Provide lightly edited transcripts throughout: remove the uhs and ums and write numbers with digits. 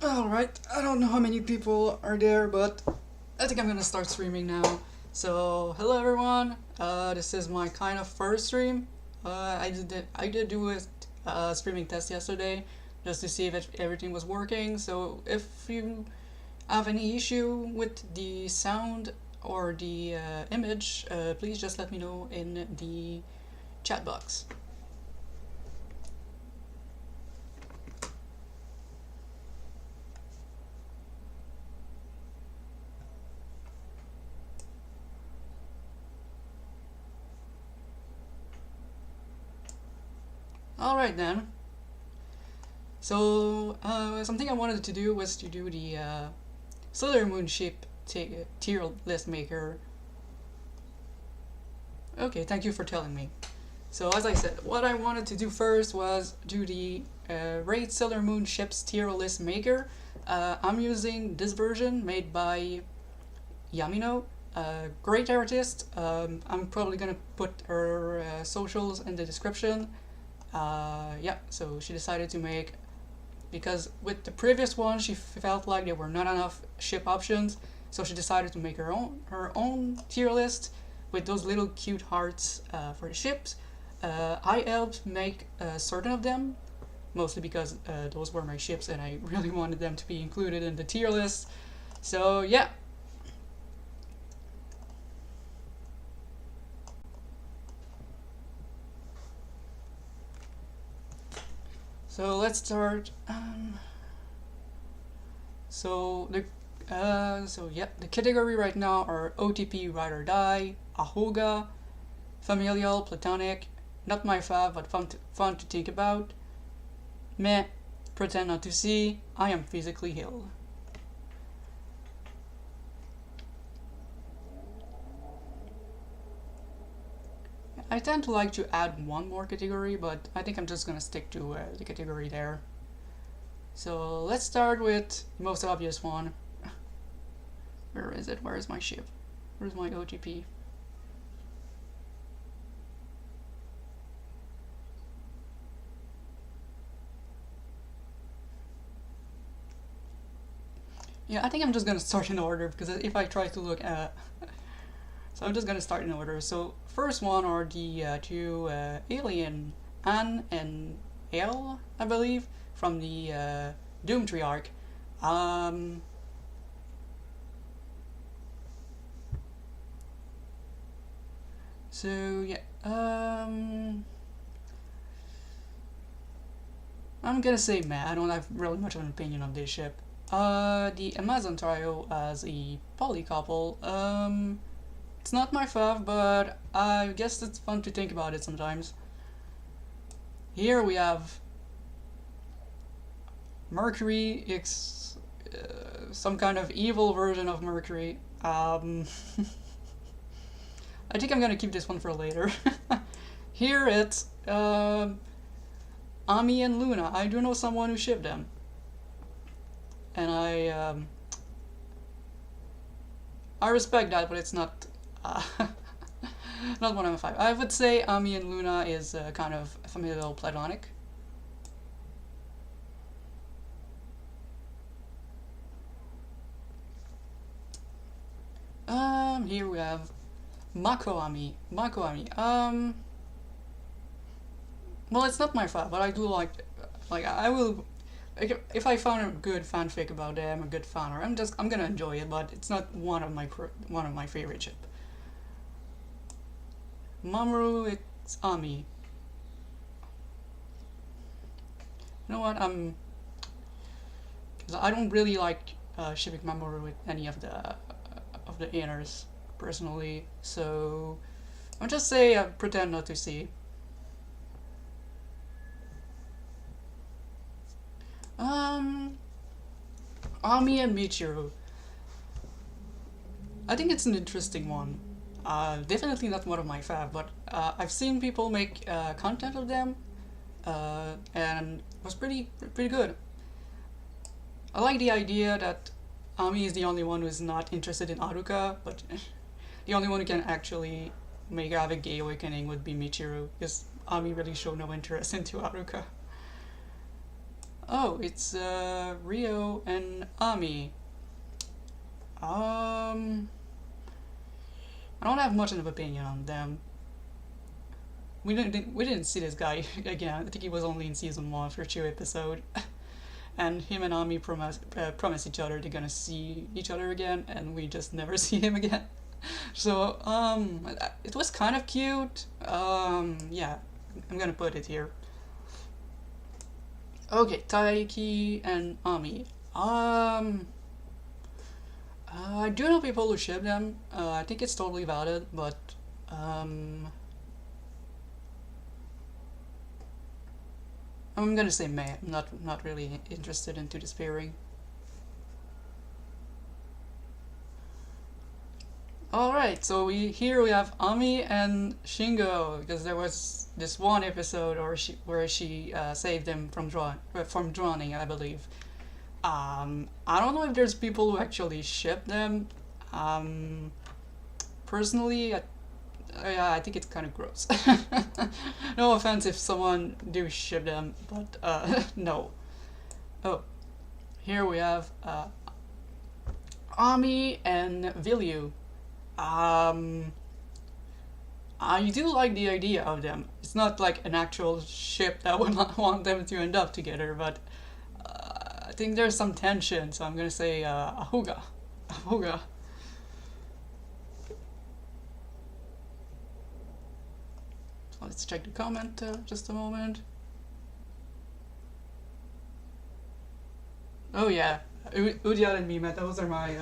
Alright, I don't know how many people are there, but I think I'm gonna start streaming now. So, hello everyone, this is my kind of first stream. I did do a streaming test yesterday, just to see if everything was working. So, if you have any issue with the sound or the image, please just let me know in the chat box. Alright then. So, something I wanted to do was to do the Sailor Moon ship tier list maker. Okay, thank you for telling me. So, as I said, what I wanted to do first was do the Rate Sailor Moon ships tier list maker. I'm using this version made by Yamino, great artist. I'm probably gonna put her socials in the description. Yeah, so she decided to make, because with the previous one she felt like there were not enough ship options, so she decided to make her own tier list with those little cute hearts for the ships. I helped make certain of them, mostly because those were my ships and I really wanted them to be included in the tier list. So yeah. So let's start. The category right now are OTP, Ride or Die, Ahoga, Familial, Platonic, Not My Fav but fun to think about, Meh, Pretend Not to See, I Am Physically Ill. I tend to like to add one more category, but I think I'm just gonna stick to the category there. So let's start with the most obvious one. Where is it? Where is my ship? Where's my OTP? Yeah, I think I'm just gonna start in order, because if I try to look at... So I'm just gonna start in order. So first one are the two alien Anne and Ale, I believe, from the Doomtree arc. So yeah, I'm gonna say meh. I don't have really much of an opinion on this ship. The Amazon trio as a poly couple. It's not my fav, but I guess it's fun to think about it sometimes. Here we have Mercury, some kind of evil version of Mercury. I think I'm gonna keep this one for later. Here it's Ami and Luna. I do know someone who shipped them, and I respect that, but it's not not one of my five. I would say Ami and Luna is kind of familial platonic. Here we have Makoami. Well, it's not my fav, but I do like I will, if I found a good fanfic about them, a good fan art, I'm gonna enjoy it, but it's not one of my favorite ship. Mamoru, it's Ami. You know what? I don't really like shipping Mamoru with any of the inners personally, so I'll just say Pretend Not to See. Ami and Michiru. I think it's an interesting one. Definitely not one of my fav, but I've seen people make content of them, and it was pretty good. I like the idea that Ami is the only one who's not interested in Aruka, but the only one who can actually have a gay awakening would be Michiru, because Ami really showed no interest into Aruka. Oh, it's Rio and Ami. I don't have much of an opinion on them. We didn't see this guy again. I think he was only in season 1 for 2 episodes. And him and Ami promise each other they're gonna see each other again, and we just never see him again. So it was kind of cute. Yeah, I'm gonna put it here. Okay, Taiki and Ami. I do know people who ship them. I think it's totally valid, but I'm gonna say meh. I'm not really interested into this pairing. Alright, so here we have Ami and Shingo, because there was this one episode where she saved him from drowning, I believe. I don't know if there's people who actually ship them. Personally, I think it's kind of gross. No offense if someone do ship them, but no. Oh, here we have Ami and Vilyu. I do like the idea of them. It's not like an actual ship that would not want them to end up together, but I think there's some tension, so I'm gonna say Ahuga. Ahuga. Let's check the comment just a moment. Oh yeah, Udyal and Mimet, those are my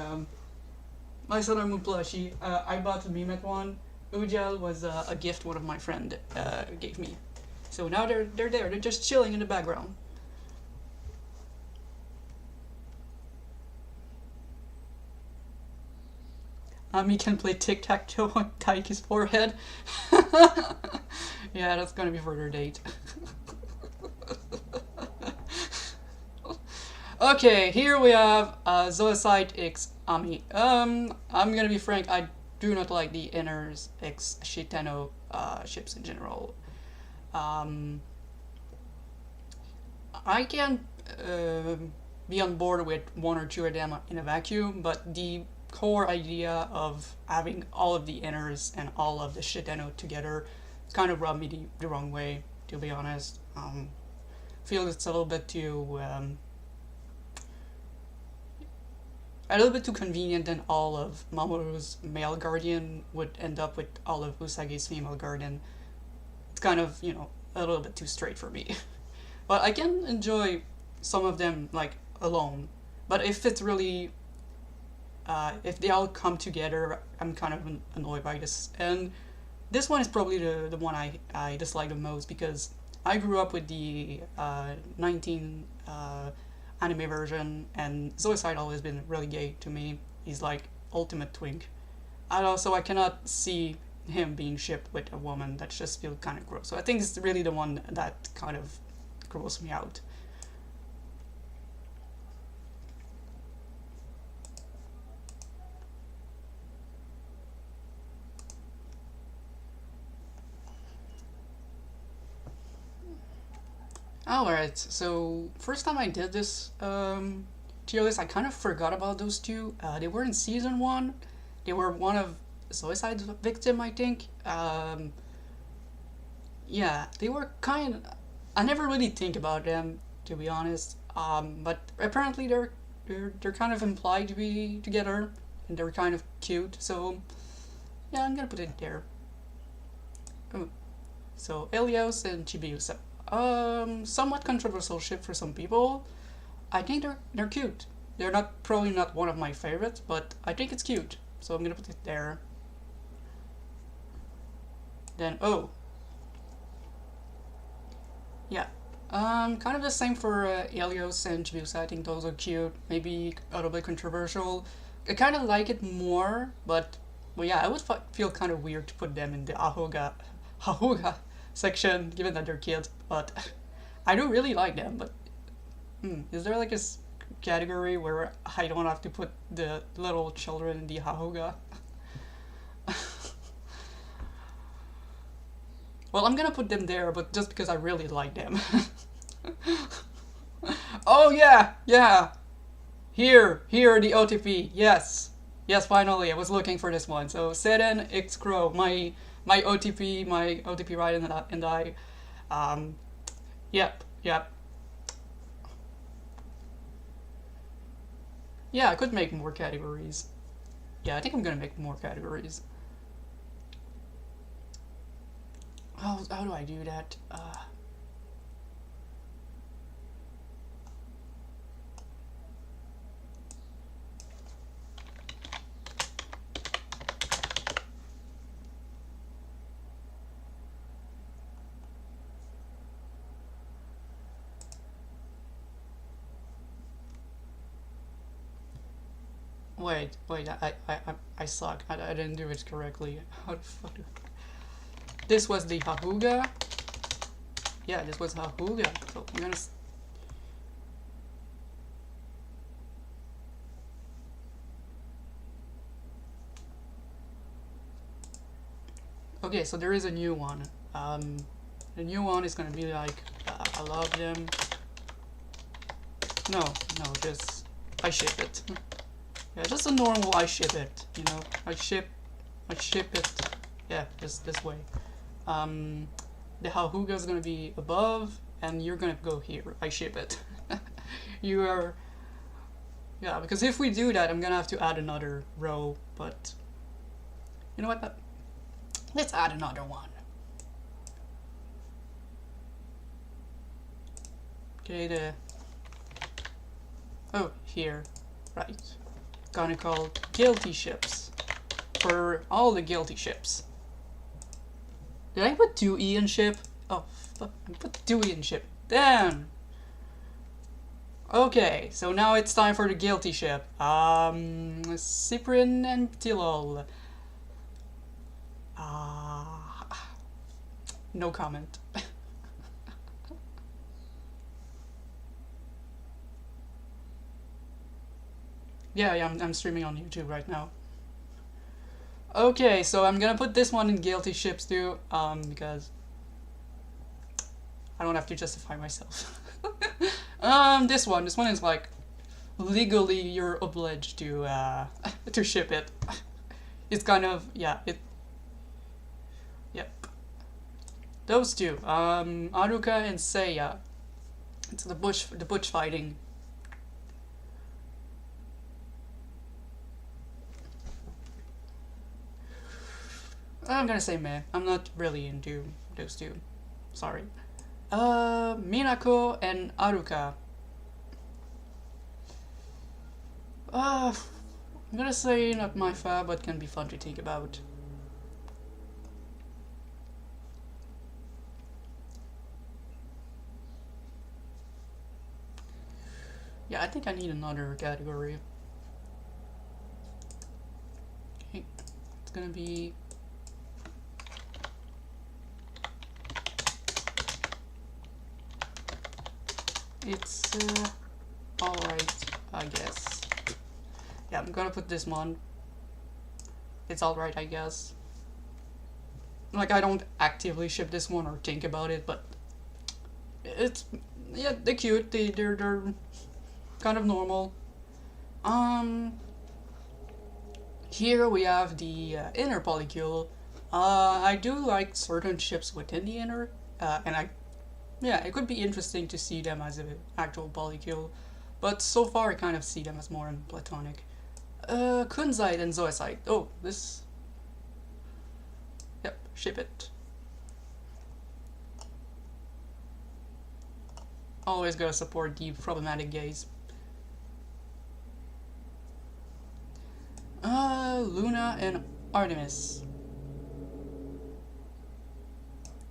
Sailor Moon plushie. I bought the Mimet one. Udyal was a gift one of my friend gave me. So now they're there. They're just chilling in the background. Ami can play tic-tac-toe on Taiki's forehead. Yeah, that's gonna be for their date. Okay, here we have Zoisite X Ami. I'm gonna be frank, I do not like the Inners X Shiteno ships in general. I can be on board with one or two of them in a vacuum, but the core idea of having all of the Inners and all of the Shiteno together kind of rubbed me the wrong way, to be honest. Feel it's a little bit too convenient, and all of Mamoru's male guardian would end up with all of Usagi's female guardian. It's kind of, a little bit too straight for me. But I can enjoy some of them, like, alone. But if it's really, if they all come together, I'm kind of annoyed by this. And this one is probably the one I dislike the most, because I grew up with the 19 anime version, and Zoisite always been really gay to me. He's like ultimate twink. So I cannot see him being shipped with a woman. That just feels kind of gross. So I think it's really the one that kind of grosses me out. Alright, so first time I did this tier list, I kind of forgot about those two. They were in season 1. They were one of Zoisite's victim, I think. Yeah, they were I never really think about them, to be honest. But apparently they're kind of implied to be together, and they're kind of cute. So yeah, I'm gonna put it there. Oh, so Helios and Chibiusa. Somewhat controversial ship for some people. I think they're cute. They're probably not one of my favorites, but I think it's cute, so I'm gonna put it there. Then yeah, kind of the same for Helios and Chibiusa. I think those are cute. Maybe a little bit controversial. I kind of like it more, but well, yeah, I would feel kind of weird to put them in the Ahuga section, given that they're kids, but I do really like them. But is there like a category where I don't have to put the little children in the Ahuga? Well, I'm gonna put them there, but just because I really like them. Oh yeah, yeah. Here, the OTP. Yes, yes. Finally, I was looking for this one. So Seren X Crow, my OTP, right in the eye. Yep, yep. Yeah, I could make more categories. Yeah, I think I'm gonna make more categories. How do I do that? Wait, I suck. I didn't do it correctly. How the fuck do... This was the Hahuga. Yeah, this was Hahuga. So I'm gonna... Okay, so there is a new one. The new one is gonna be like, I love them. No, just, I ship it. Yeah, just a normal I ship it, you know? I ship it. Yeah, just this way. The Hahuga is gonna be above, and you're gonna go here. I ship it. You are... Yeah, because if we do that, I'm gonna have to add another row, but... You know what? Let's add another one. Okay, the... Oh, here. Right. Gonna call guilty ships. For all the guilty ships. Did I put 2E in ship? Oh, fuck. I put 2E in ship. Damn! Okay, so now it's time for the guilty ship. Cyprian and Tilol. No comment. Yeah, I'm streaming on YouTube right now. Okay, so I'm gonna put this one in guilty ships too, because I don't have to justify myself. This one is like legally you're obliged to to ship it. It's kind of, yeah, it. Yep. Those two, Aruka and Seiya. It's the bush fighting. I'm gonna say meh. I'm not really into those two. Sorry. Minako and Aruka. I'm gonna say not my fab, but can be fun to think about. Yeah, I think I need another category. Okay, it's gonna be... It's alright, I guess. Yeah, I'm gonna put this one. It's alright, I guess. Like, I don't actively ship this one or think about it, but it's... Yeah, they're cute. They're kind of normal. Here we have the inner polycule. I do like certain ships within the inner, and yeah, it could be interesting to see them as an actual polycule, but so far I kind of see them as more platonic. Kunzite and Zoisite. Oh, this... Yep, ship it. Always gotta support the problematic gays. Luna and Artemis.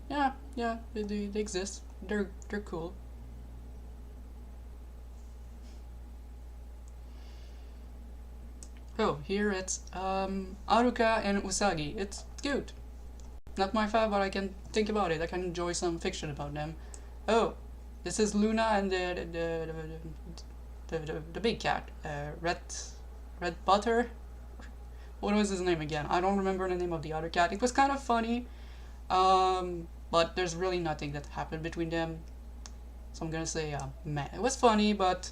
Yeah, they exist. They're cool. Oh, here it's Aruka and Usagi. It's cute. Not my fave, but I can think about it. I can enjoy some fiction about them. Oh, this is Luna and the big cat. Red Butter. What was his name again? I don't remember the name of the other cat. It was kind of funny, but there's really nothing that happened between them. So I'm gonna say, meh. It was funny, but...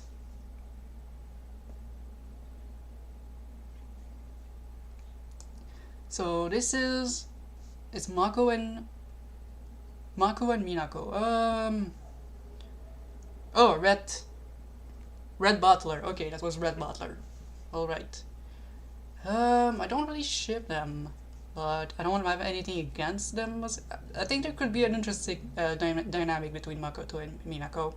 So this is... It's Mako and Minako. Oh, Red Butler. Okay, that was Red Butler. Alright. I don't really ship them, but I don't have anything against them. I think there could be an interesting dynamic between Makoto and Minako.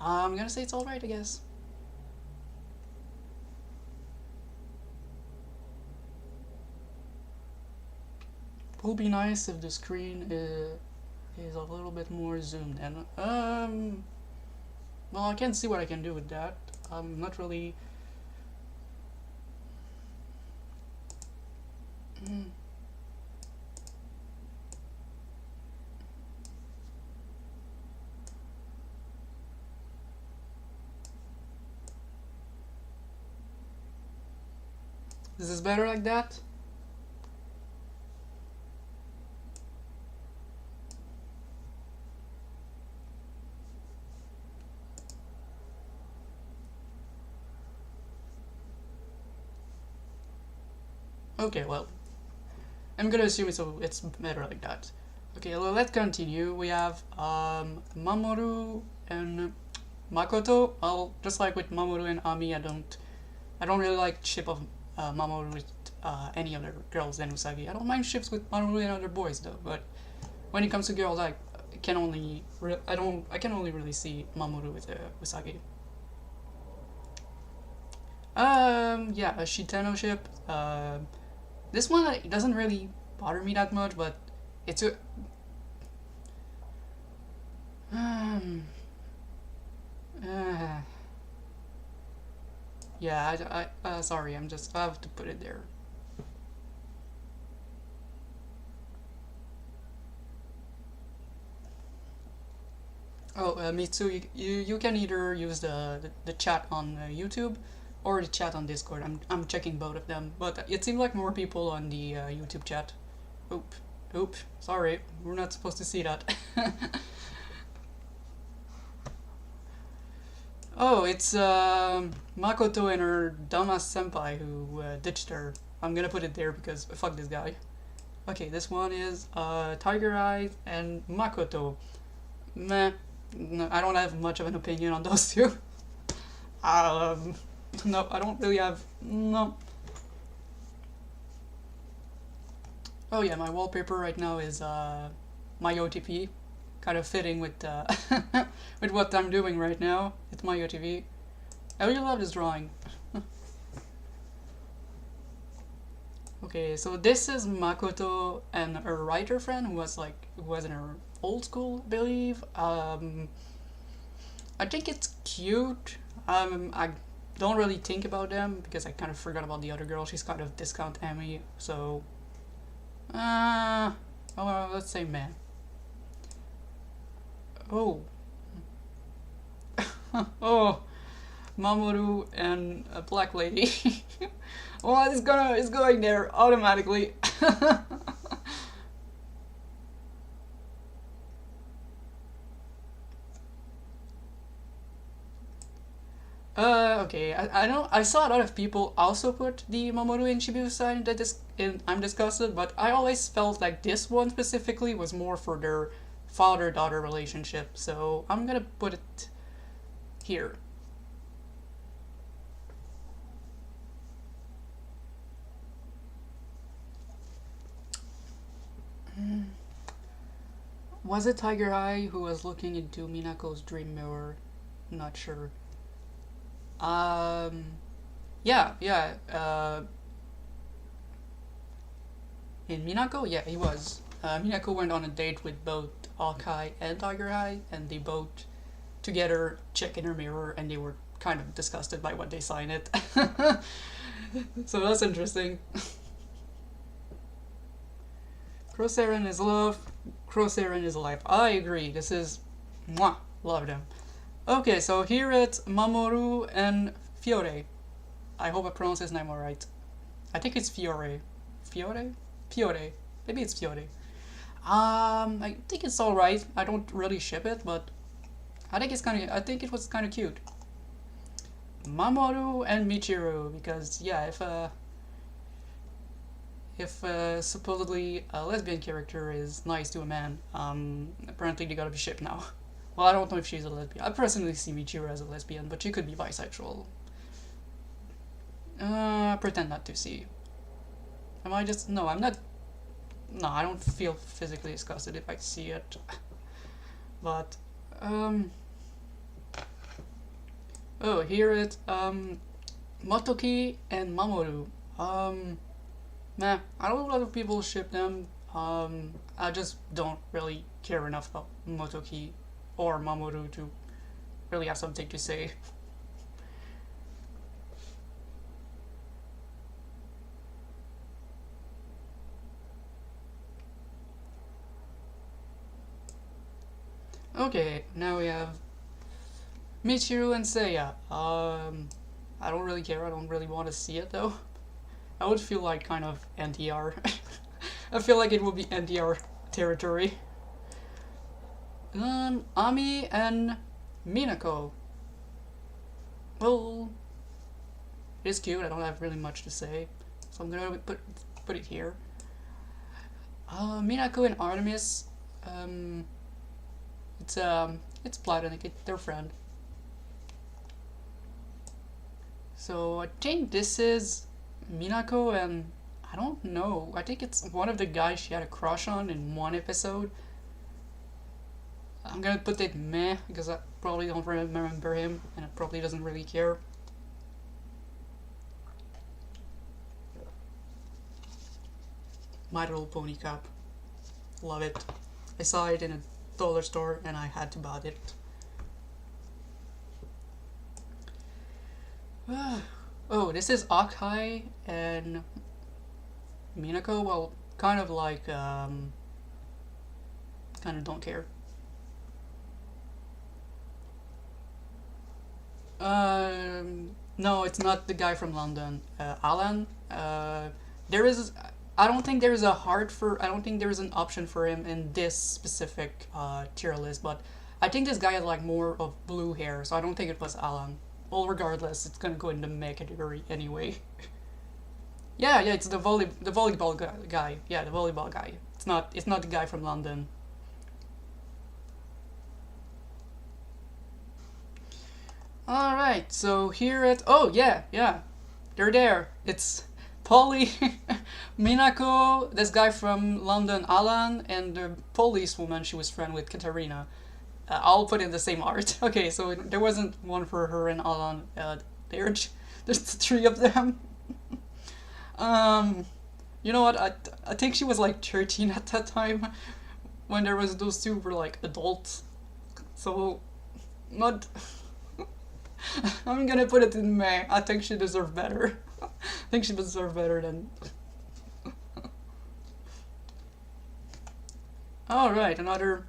I'm gonna say it's alright, I guess. It would be nice if the screen is a little bit more zoomed in. Well, I can't see what I can do with that. I'm not really... Is this better like that? Okay, well, I'm gonna assume it's better like that. Okay, well, let's continue. We have Mamoru and Makoto. Well, just like with Mamoru and Ami, I don't really like ship of Mamoru with any other girls than Usagi. I don't mind ships with Mamoru and other boys though, but when it comes to girls, I can only really see Mamoru with Usagi. Yeah, a Shitano ship. This one it doesn't really bother me that much, but it's a yeah, sorry, I have to put it there. Oh, Mitsu, you can either use the chat on YouTube or the chat on Discord. I'm checking both of them, but it seemed like more people on the YouTube chat. Oop, sorry, we're not supposed to see that. Oh, it's Makoto and her dumbass senpai who ditched her. I'm gonna put it there because fuck this guy. Okay, this one is Tiger Eyes and Makoto. Meh. No, I don't have much of an opinion on those two. No, I don't really have... No. Oh yeah, my wallpaper right now is my OTP. Kind of fitting with with what I'm doing right now. It's my OTP. I really love this drawing. Okay, so this is Makoto and her writer friend who was in her old school, I believe. I think it's cute. I don't really think about them because I kind of forgot about the other girl. She's kind of discount Emmy, so oh, well, let's say meh. Oh. Oh, Mamoru and a black lady. Well, it's going there automatically. Okay, I know I saw a lot of people also put the Mamoru and Shibuya sign in I'm Disgusted, but I always felt like this one specifically was more for their father-daughter relationship, so I'm gonna put it here. Was it Tiger Eye who was looking into Minako's dream mirror? Not sure. Yeah. In Minako, yeah, he was. Minako went on a date with both Hawkeye and Tiger Eye, and they both together check in her mirror, and they were kind of disgusted by what they saw in it. So that's interesting. Crosshair is love, Crosshair is life. I agree. This is mwah, love them. Okay, so here it's Mamoru and Fiore. I hope I pronounced his name alright. I think it's Fiore. Fiore? Fiore. Maybe it's Fiore. I think it's alright. I don't really ship it, but I think it's kind of. I think it was kind of cute. Mamoru and Michiru, because yeah, if supposedly a lesbian character is nice to a man, apparently they gotta be shipped now. Well, I don't know if she's a lesbian. I personally see Michiru as a lesbian, but she could be bisexual. Pretend not to see. Am I just... No, I'm not... No, I don't feel physically disgusted if I see it. But, Oh, here it, Motoki and Mamoru. Nah, I don't know a lot of people ship them. I just don't really care enough about Motoki or Mamoru to really have something to say. Okay, now we have Michiru and Seiya. I don't really care. I don't really want to see it though. I would feel like kind of NTR. I feel like it would be NTR territory. Ami and Minako. Well, it's cute. I don't have really much to say, so I'm gonna put it here. Minako and Artemis. It's platonic. It's their friend. So I think this is Minako, and I don't know. I think it's one of the guys she had a crush on in one episode. I'm gonna put it meh because I probably don't remember him, and it probably doesn't really care. My Little Pony cap. Love it. I saw it in a dollar store and I had to buy it. Oh, this is Akai and Minako. Well, kind of like, kind of don't care. No, it's not the guy from London. Alan. There is. I don't think there is a heart for. I don't think there is an option for him in this specific tier list. But I think this guy had like more of blue hair, so I don't think it was Alan. Well, regardless, it's gonna go in the meh category anyway. Yeah, it's the volleyball guy. Yeah, the volleyball guy. It's not the guy from London. Alright, so here at... Oh, yeah, they're there. It's Polly, Minako, this guy from London, Alan, and the policewoman she was friend with, Katarina. I'll put in the same art. Okay, so there wasn't one for her and Alan. There's three of them. You know what? I think she was like 13 at that time when there was those two were like adults. So, not... I'm gonna put it in May. I think she deserved better. I think she deserved better than... Alright, another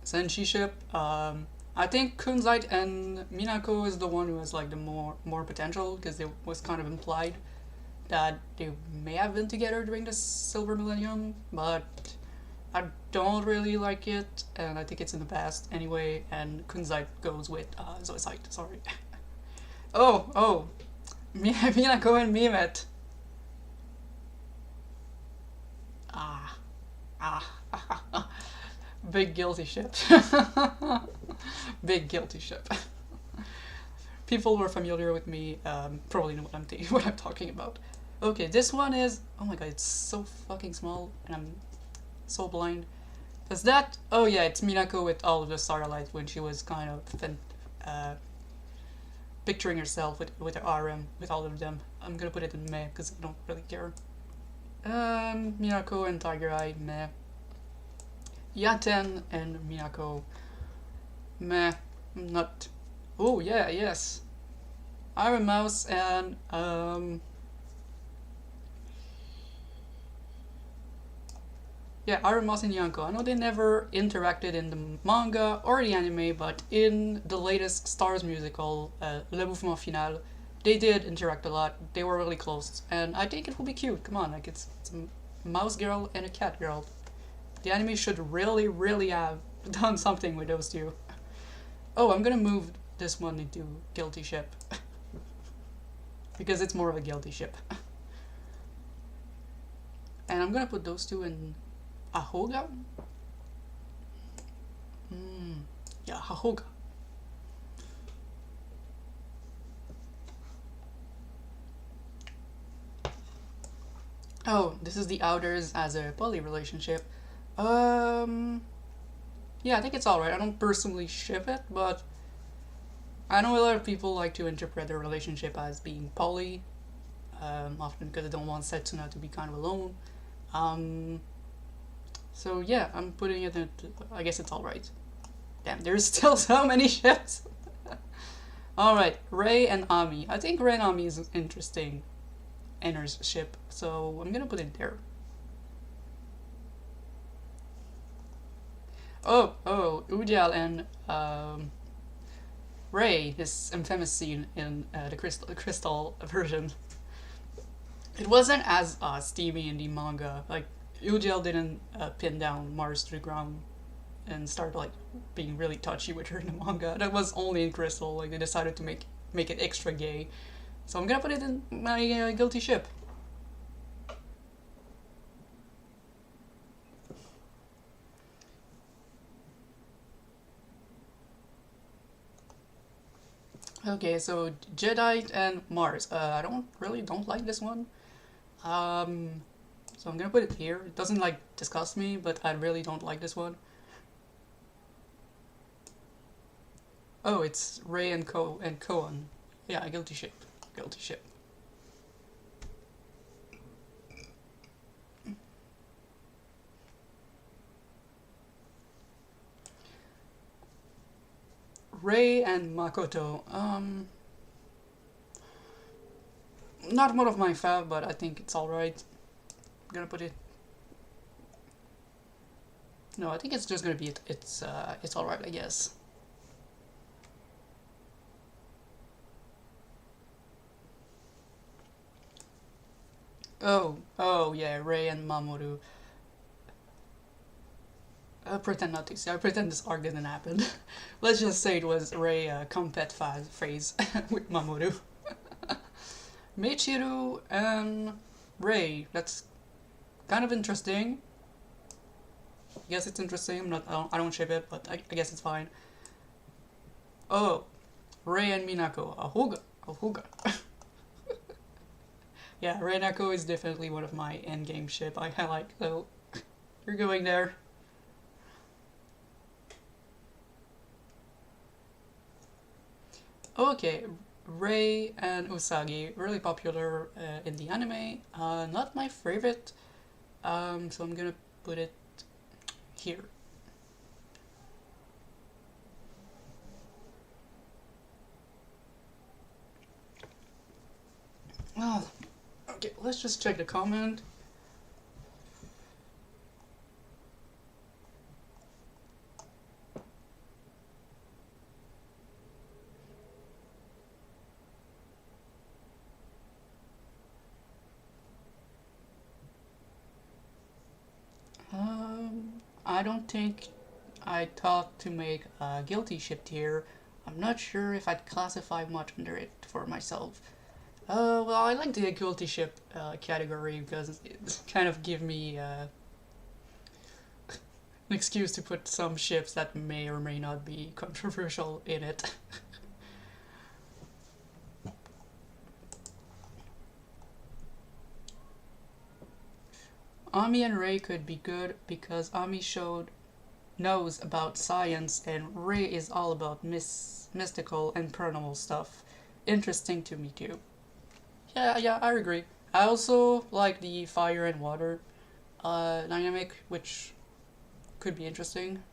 Senshi ship. I think Kunzite and Minako is the one who has like the more potential, because it was kind of implied that they may have been together during the Silver Millennium, but I don't really like it, and I think it's in the past anyway, and Kunzite goes with Zoisite, sorry. oh, Minako and Mimet. Big guilty ship. Big guilty ship. People who are familiar with me probably know what I'm talking about. Okay, this one is... Oh my god, it's so fucking small, and I'm so blind. Does that... Oh yeah, it's Minako with all of the starlight when she was kind of picturing herself with her RM, with all of them. I'm gonna put it in meh, because I don't really care. Minako and Tiger Eye, meh. Yaten and Minako, meh, not... Oh yeah, yes. Iron Mouse and, yeah, Iron Mouse and Yanko. I know they never interacted in the manga or the anime, but in the latest Stars musical, Le Mouvement Final, they did interact a lot. They were really close, and I think it will be cute. Come on, like it's a mouse girl and a cat girl. The anime should really have done something with those two. Oh, I'm gonna move this one into Guilty Ship. Because it's more of a Guilty Ship. And I'm gonna put those two in Ahoga. Yeah, Ahoga. Oh, this is the Outers as a poly relationship. Yeah, I think it's alright. I don't personally ship it, but I know a lot of people like to interpret their relationship as being poly, often because they don't want Setsuna to be kind of alone. Um, so yeah, I'm putting it in. I guess it's alright. Damn, there's still so many ships. Alright, Rei and Ami. I think Rei and Ami is an interesting Enner's ship, so I'm gonna put it there. Udial and Rei, his infamous scene in the Crystal version. It wasn't as steamy in the manga. Like, Udial didn't pin down Mars to the ground and start like being really touchy with her in the manga. That was only in Crystal. Like, they decided to make it extra gay. So I'm gonna put it in my Guilty Ship. Okay, so Jadeite and Mars. I don't like this one. So I'm gonna put it here. It doesn't like disgust me, but I really don't like this one. Oh, it's Rei and Koan. Yeah, Guilty Ship. Guilty Ship. Rei and Makoto. Not one of my fave, but I think it's alright. I'm gonna put it. No, I think it's just gonna be it's alright, I guess. Oh yeah, Rei and Mamoru. I pretend not to see. I pretend this arc didn't happen. Let's just say it was Rei compet phase with Mamoru. Meiichiro and Rei. That's kind of interesting. I guess it's interesting. I don't ship it, but I guess it's fine. Oh, Rei and Minako. Ahoga. Ahoga. Yeah, Rei Nako is definitely one of my endgame ship I like. So you're going there. Okay, Rei and Usagi, really popular in the anime. Not my favorite, so I'm gonna put it here. Oh, okay, let's just check the comment. I don't think I thought to make a guilty ship tier. I'm not sure if I'd classify much under it for myself. Well, I like the guilty ship category because it kind of give me an excuse to put some ships that may or may not be controversial in it. Ami and Rei could be good because Ami knows about science and Rei is all about mystical and paranormal stuff. Interesting to me too. Yeah, I agree. I also like the fire and water dynamic, which could be interesting.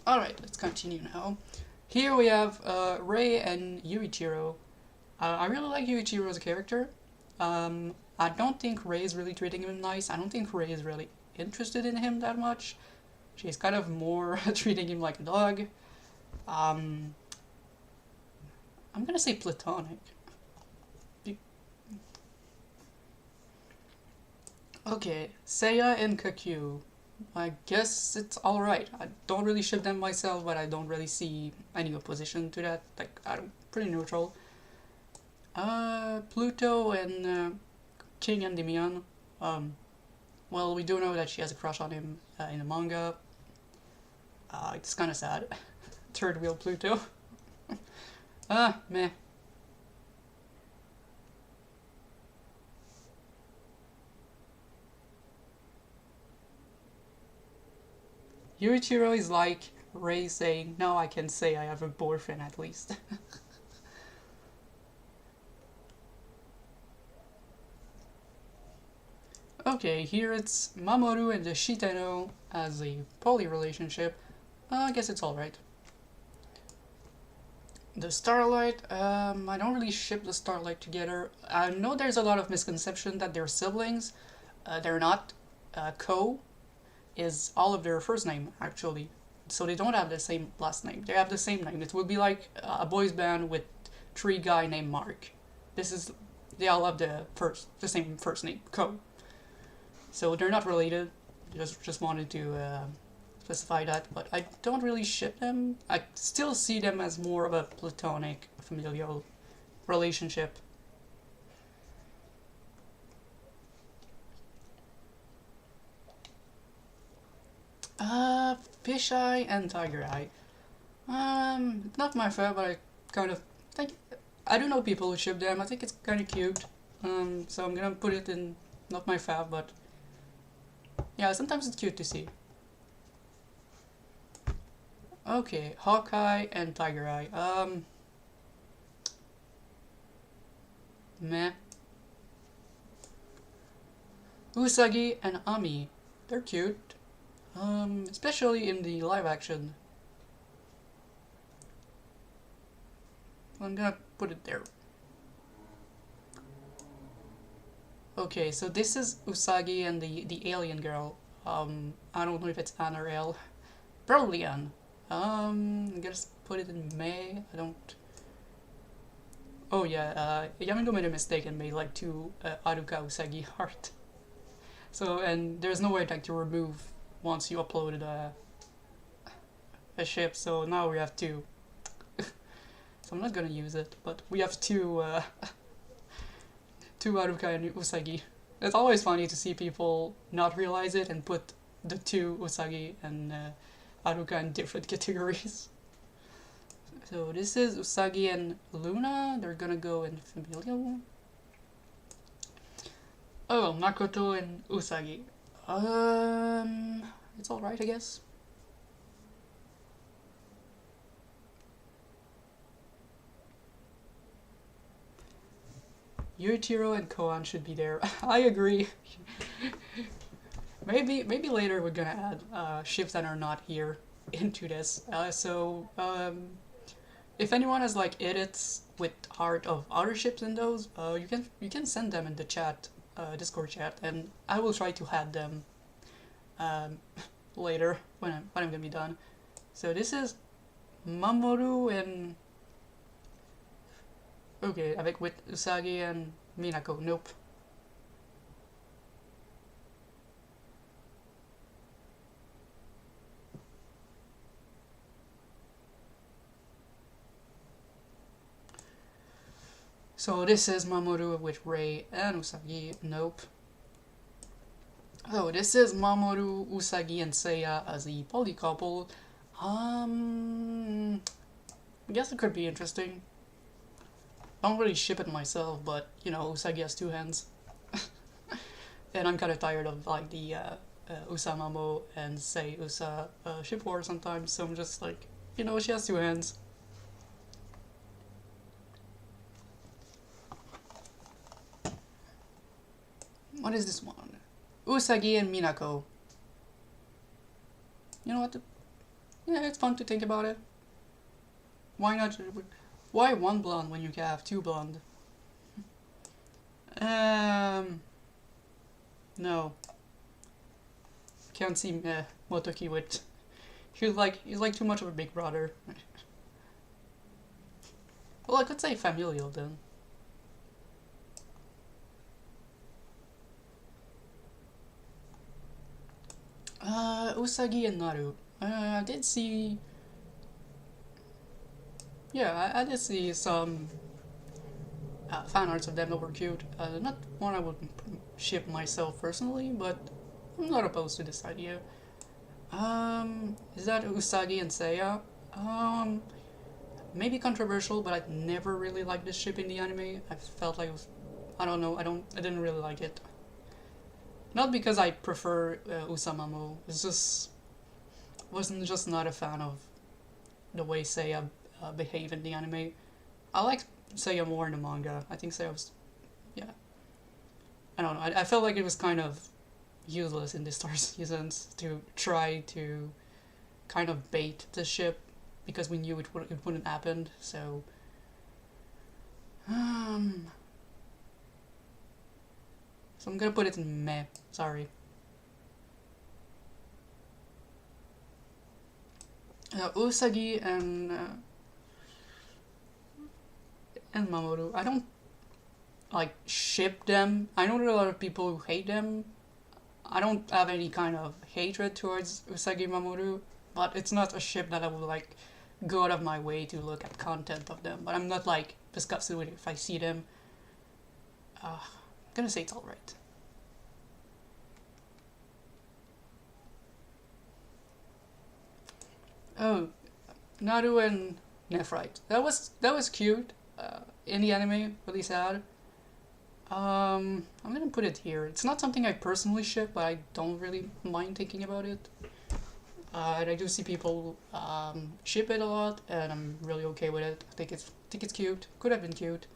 Alright, let's continue now. Here we have Rei and Yuichiro. I really like Yuichiro as a character. I don't think Rei is really treating him nice. I don't think Rei is really interested in him that much. She's kind of more treating him like a dog. I'm gonna say platonic. Okay, Seiya and Kakyu. I guess it's alright. I don't really ship them myself, but I don't really see any opposition to that. Like, I'm pretty neutral. Pluto and King Endymion. Um, well, we do know that she has a crush on him in the manga. It's kind of sad. Third wheel Pluto. Meh. Yuichiro is like Ray saying, now I can say I have a boyfriend at least. Okay, here it's Mamoru and the Shitano as a poly relationship. I guess it's alright. The Starlight, I don't really ship the Starlight together. I know there's a lot of misconception that they're siblings. They're not. Ko is all of their first name, actually. So they don't have the same last name. They have the same name. It would be like a boys band with three guy named Mark. This is, they all have the same first name, Ko. So they're not related. Just wanted to specify that, but I don't really ship them. I still see them as more of a platonic, familial relationship. Fisheye and Tiger Eye. Not my favorite, but I kind of think I do know people who ship them. I think it's kind of cute. So I'm gonna put it in not my fav, but yeah, sometimes it's cute to see. Okay, Hawkeye and Tiger Eye. Meh. Usagi and Ami. They're cute. Especially in the live action. I'm gonna put it there. Okay, so this is Usagi and the alien girl. I don't know if it's Anne or L. Probably Anne. I'm gonna put it in May. I don't. Oh yeah, Yamigo made a mistake and made like two Aruka Usagi art. So, and there's no way like to remove once you uploaded a ship, so now we have two. So I'm not gonna use it, but we have two two Aruka and Usagi. It's always funny to see people not realize it and put the two Usagi and Aruka in different categories. So this is Usagi and Luna. They're gonna go in familial. Oh, Makoto and Usagi. It's alright, I guess. Yuichiro and Koan should be there. I agree. maybe later we're gonna add ships that are not here into this. If anyone has like edits with art of other ships in those, you can send them in the chat, Discord chat, and I will try to add them um, later when I'm gonna be done. So this is Mamoru and okay, avec with Usagi and Minako. Nope. So this is Mamoru with Rei and Usagi. Nope. Oh, this is Mamoru, Usagi, and Seiya as the poly couple. I guess it could be interesting. I don't really ship it myself, but you know, Usagi has two hands. And I'm kind of tired of like the Usamamo and Sei Usa ship war sometimes, so I'm just like, you know, she has two hands. What is this one? Usagi and Minako. You know what? Yeah, it's fun to think about it. Why not? Why one blonde when you can have two blonde? No. Can't see Motoki with. He's like too much of a big brother. Well, I could say familial then. Usagi and Naru. I did see. Yeah, I did see some fan arts of them that were cute. Not one I would ship myself personally, but I'm not opposed to this idea. Is that Usagi and Seiya? Maybe controversial, but I never really liked this ship in the anime. I felt like it was, I don't know, I didn't really like it. Not because I prefer Usamamo. It's just wasn't just not a fan of the way Seiya behave in the anime. I like Seiya more in the manga. I think Seiya was, yeah. I don't know. I felt like it was kind of useless in the Star seasons to try to kind of bait the ship because we knew it wouldn't happen. So, um, so I'm gonna put it in meh. Sorry. Usagi and Mamoru. I don't like ship them. I know there are a lot of people who hate them. I don't have any kind of hatred towards Usagi and Mamoru, but it's not a ship that I would like go out of my way to look at content of them. But I'm not like disgusted with it if I see them. I'm gonna say it's alright. Oh, Naru and Nephrite. That was cute. In the anime, really sad. I'm gonna put it here. It's not something I personally ship, but I don't really mind thinking about it. And I do see people ship it a lot, and I'm really okay with it. I think it's cute. Could have been cute.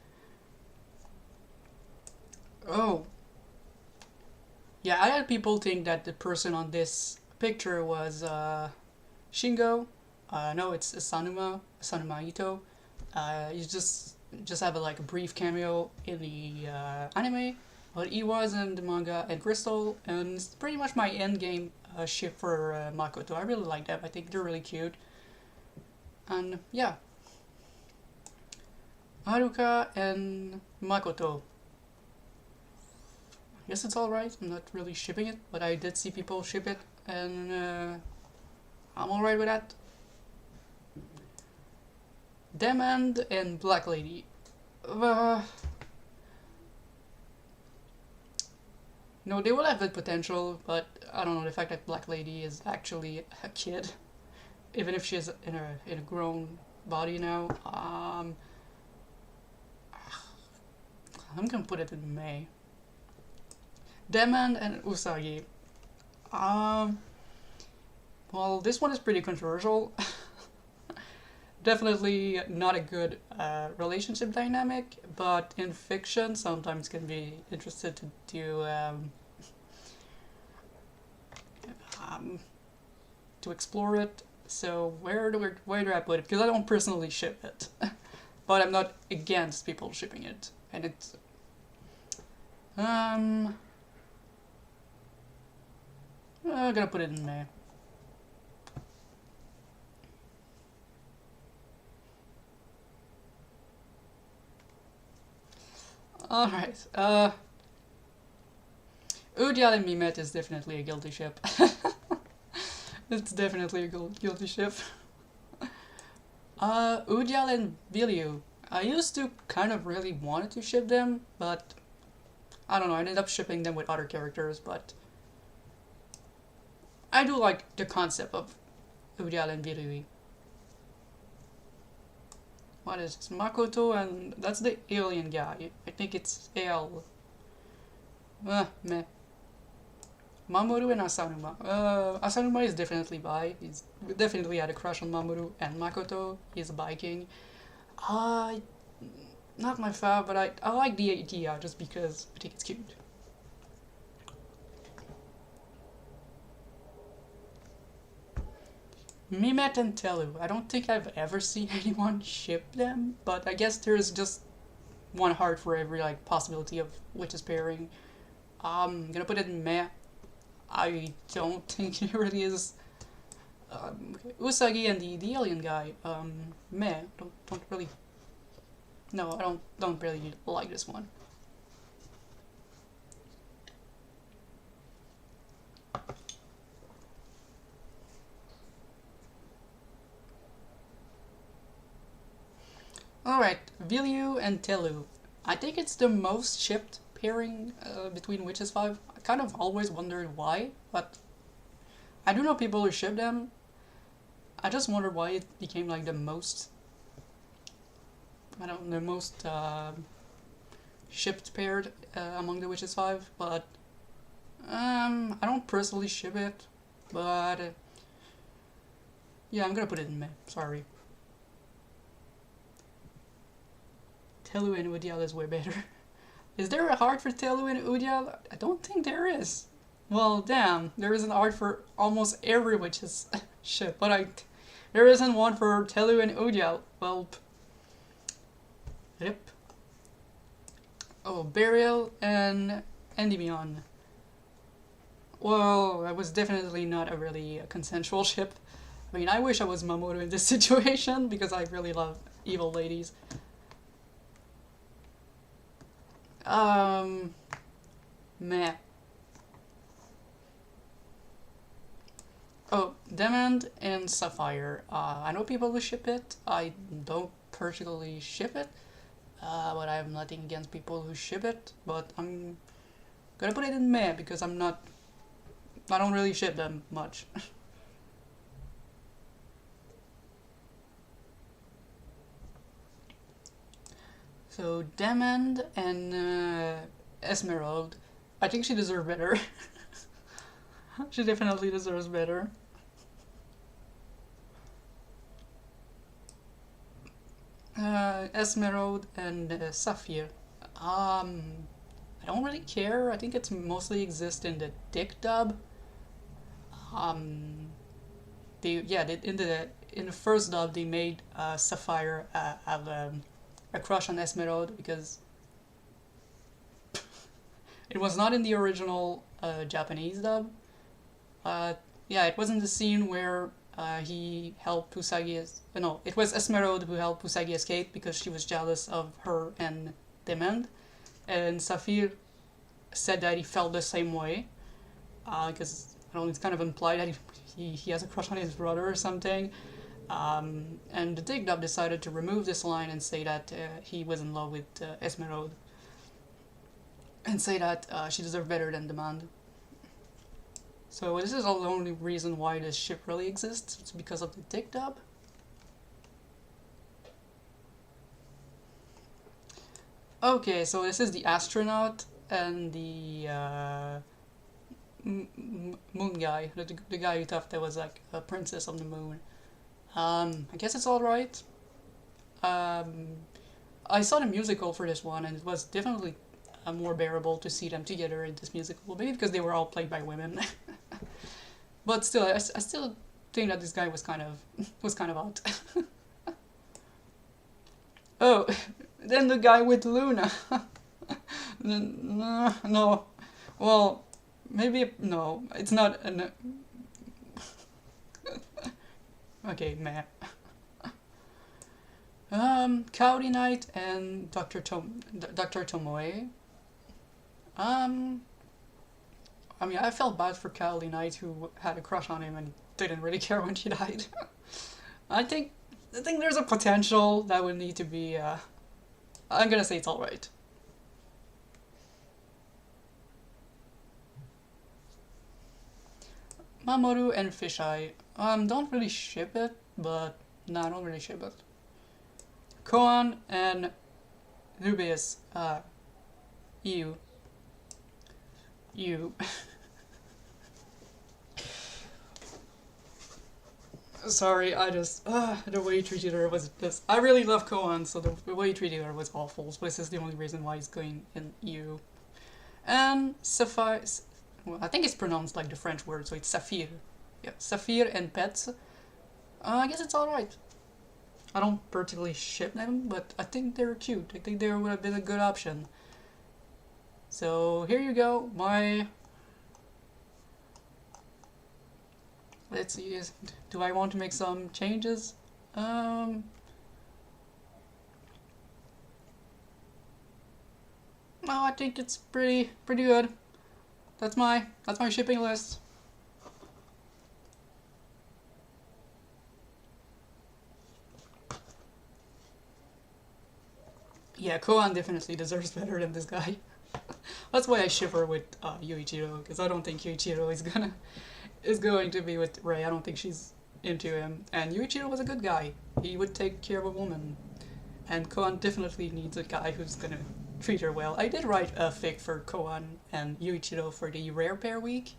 Oh, yeah. I had people think that the person on this picture was Shingo. No, it's Sanuma Ito. You just have a like a brief cameo in the anime, but he was in the manga and Crystal, and it's pretty much my end game ship for Makoto. I really like them. I think they're really cute, and yeah, Haruka and Makoto. I guess it's alright. I'm not really shipping it, but I did see people ship it, and I'm alright with that. Demand and Black Lady. Uh, no, they will have good potential, but I don't know, the fact that Black Lady is actually a kid, even if she's in a grown body now, I'm gonna put it in May. Demand and Usagi. Um, well, this one is pretty controversial. Definitely not a good relationship dynamic, but in fiction sometimes can be interested um, to explore it. So where do I put it? Because I don't personally ship it, but I'm not against people shipping it, and it's I'm gonna put it in May. Alright, Udial and Mimet is definitely a guilty ship. It's definitely a guilty ship. Udial and Vilyu. I used to kind of really wanted to ship them, but I don't know, I ended up shipping them with other characters, but I do like the concept of Udial and Vilyu. What is this? Makoto, and that's the alien guy. I think it's Al. Meh. Mamoru and Asanuma. Asanuma is definitely bi. He's definitely had a crush on Mamoru, and Makoto is a Viking. Uh, Not my fav, but I like the idea just because I think it's cute. Mimet and Telu. I don't think I've ever seen anyone ship them, but I guess there's just one heart for every like possibility of which is pairing. I'm gonna put it in meh. I don't think it really is. Usagi and the alien guy. Meh. Don't really. No, I don't really like this one. Alright, Vilyu and Telu. I think it's the most shipped pairing between Witches 5. I kind of always wondered why, but I do know people who ship them. I just wonder why it became like the most, I don't know, the most shipped paired among the Witches 5, but I don't personally ship it, but yeah, I'm gonna put it in Meh, sorry. Telu and Udial is way better. Is there a heart for Telu and Udial? I don't think there is. Well, damn, there is an art for almost every witch's ship, but there isn't one for Telu and Udial. Well, yep. Oh, Burial and Endymion. Well, that was definitely not a really consensual ship. I mean, I wish I was Mamoru in this situation because I really love evil ladies. Meh. Oh, Demand and Sapphire. I know people who ship it. I don't particularly ship it, but I have nothing against people who ship it. But I'm gonna put it in Meh because I don't really ship them much. So Demand and Esmeralda. I think she deserves better. She definitely deserves better. Esmeralda and Sapphire. I don't really care. I think it's mostly exists in the Dick dub. In the first dub they made Sapphire have a crush on Esmeralda because it was not in the original Japanese dub. Yeah, it wasn't the scene where he helped Usagi. No, it was Esmeralda who helped Usagi escape because she was jealous of her and Demand, and Sapphire said that he felt the same way because I don't know, it's kind of implied that he has a crush on his brother or something. And the Dig Dub decided to remove this line and say that he was in love with Esmeralda and say that she deserved better than Demand. So this is the only reason why this ship really exists. It's because of the Dig Dub. Okay, so this is the astronaut and the moon guy, the guy who thought there was like a princess on the moon. I guess it's alright. I saw the musical for this one and it was definitely more bearable to see them together in this musical, maybe because they were all played by women. But still, I still think that this guy was kind of odd. Oh, then the guy with Luna. No, well, maybe no. It's not an. Okay, meh. Kaori Knight and Dr. Tomoe. I mean, I felt bad for Kaori Knight who had a crush on him and didn't really care when she died. I think there's a potential that would need to be. I'm gonna say it's alright. Mamoru and Fisheye. Don't really ship it, but no, I don't really ship it. Koan and Rubius. You. Sorry, I just the way he treated her was just. I really love Koan, so the way he treated her was awful. So this is the only reason why he's going in you. And Sapphire. Well, I think it's pronounced like the French word, so it's Saphir. Yeah, Saphir and Pets. I guess it's alright. I don't particularly ship them, but I think they're cute. I think they would have been a good option. So here you go, my. Let's see. Do I want to make some changes? No, I think it's pretty good. That's my shipping list. Yeah, Koan definitely deserves better than this guy. That's why I ship her with Yuichiro, because I don't think Yuichiro is going to be with Rei. I don't think she's into him. And Yuichiro was a good guy. He would take care of a woman. And Koan definitely needs a guy who's gonna treat her well. I did write a fic for Koan and Yuichiro for the Rare Pair week.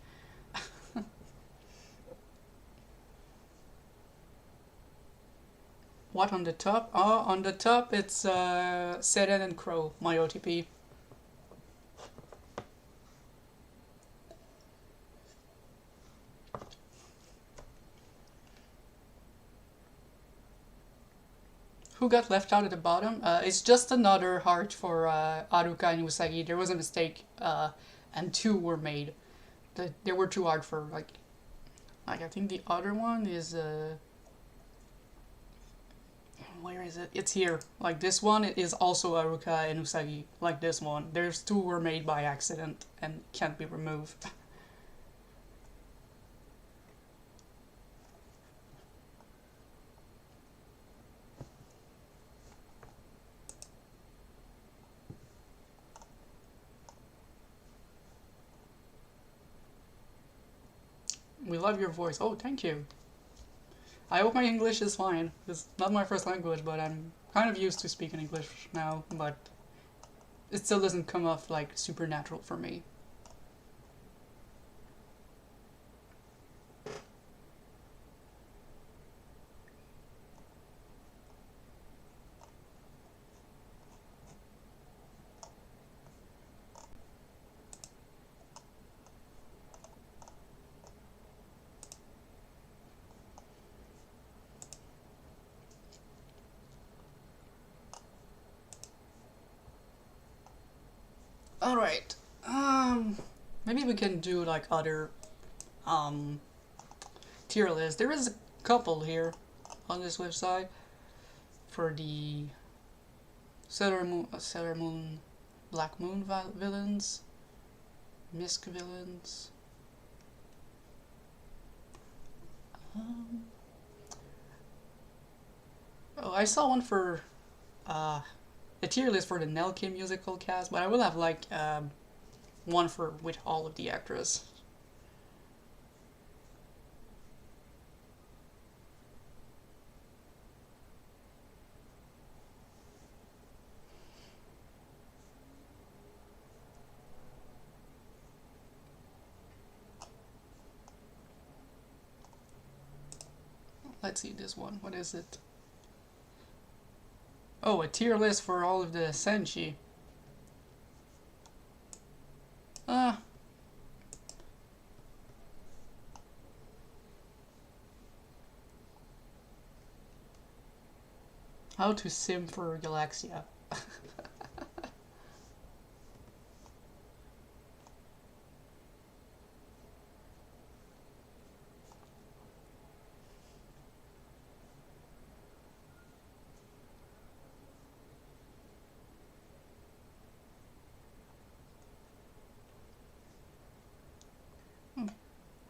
What on the top? Oh, on the top it's Seren and Crow, my OTP. Who got left out at the bottom? It's just another heart for Aruka and Usagi. There was a mistake, and two were made. They were too hard for like I think the other one is where is it? It's here. Like this one is also Aruka and Usagi. Like this one, there's two were made by accident and can't be removed. We love your voice. Oh, thank you. I hope my English is fine. It's not my first language, but I'm kind of used to speaking English now, but it still doesn't come off like supernatural for me. Alright. Maybe we can do like other um tier lists. There is a couple here on this website for the Sailor Moon, Black Moon villains, Misk villains. Um, oh, I saw one for uh, a tier list for the Nelke musical cast, but I will have like one for with all of the actors. Let's see this one. What is it? Oh, a tier list for all of the Senshi. Uh, how to sim for Galaxia.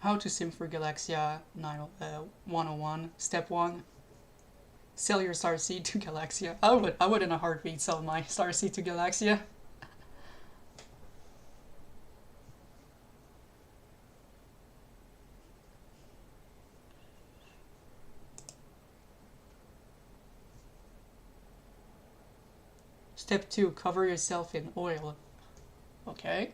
How to sim for Galaxia 101. Step 1. Sell your Star Seed to Galaxia. I would in a heartbeat sell my Star Seed to Galaxia. Step 2. Cover yourself in oil. Okay.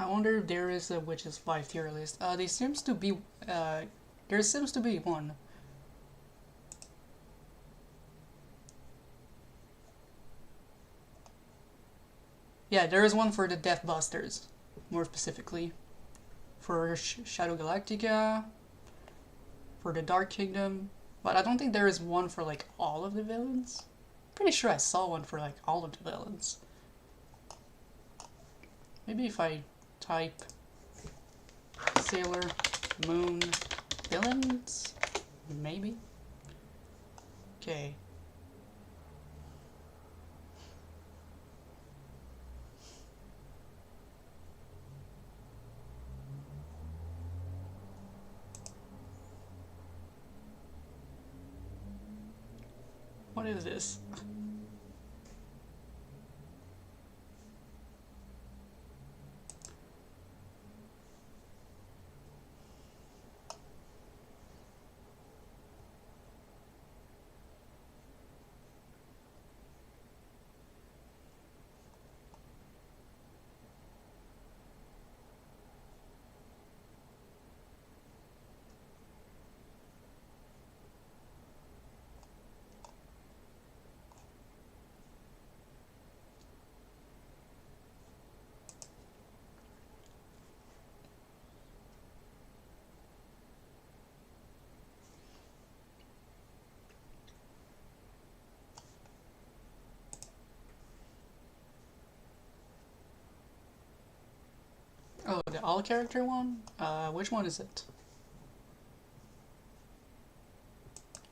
I wonder if there is a Witches 5 tier list. There seems to be one. Yeah, there is one for the Death Busters, more specifically. For Shadow Galactica, for the Dark Kingdom, but I don't think there is one for like all of the villains. Pretty sure I saw one for like all of the villains. Maybe if I type Sailor Moon villains, maybe. Okay. What is this? Oh, the all character one? Which one is it?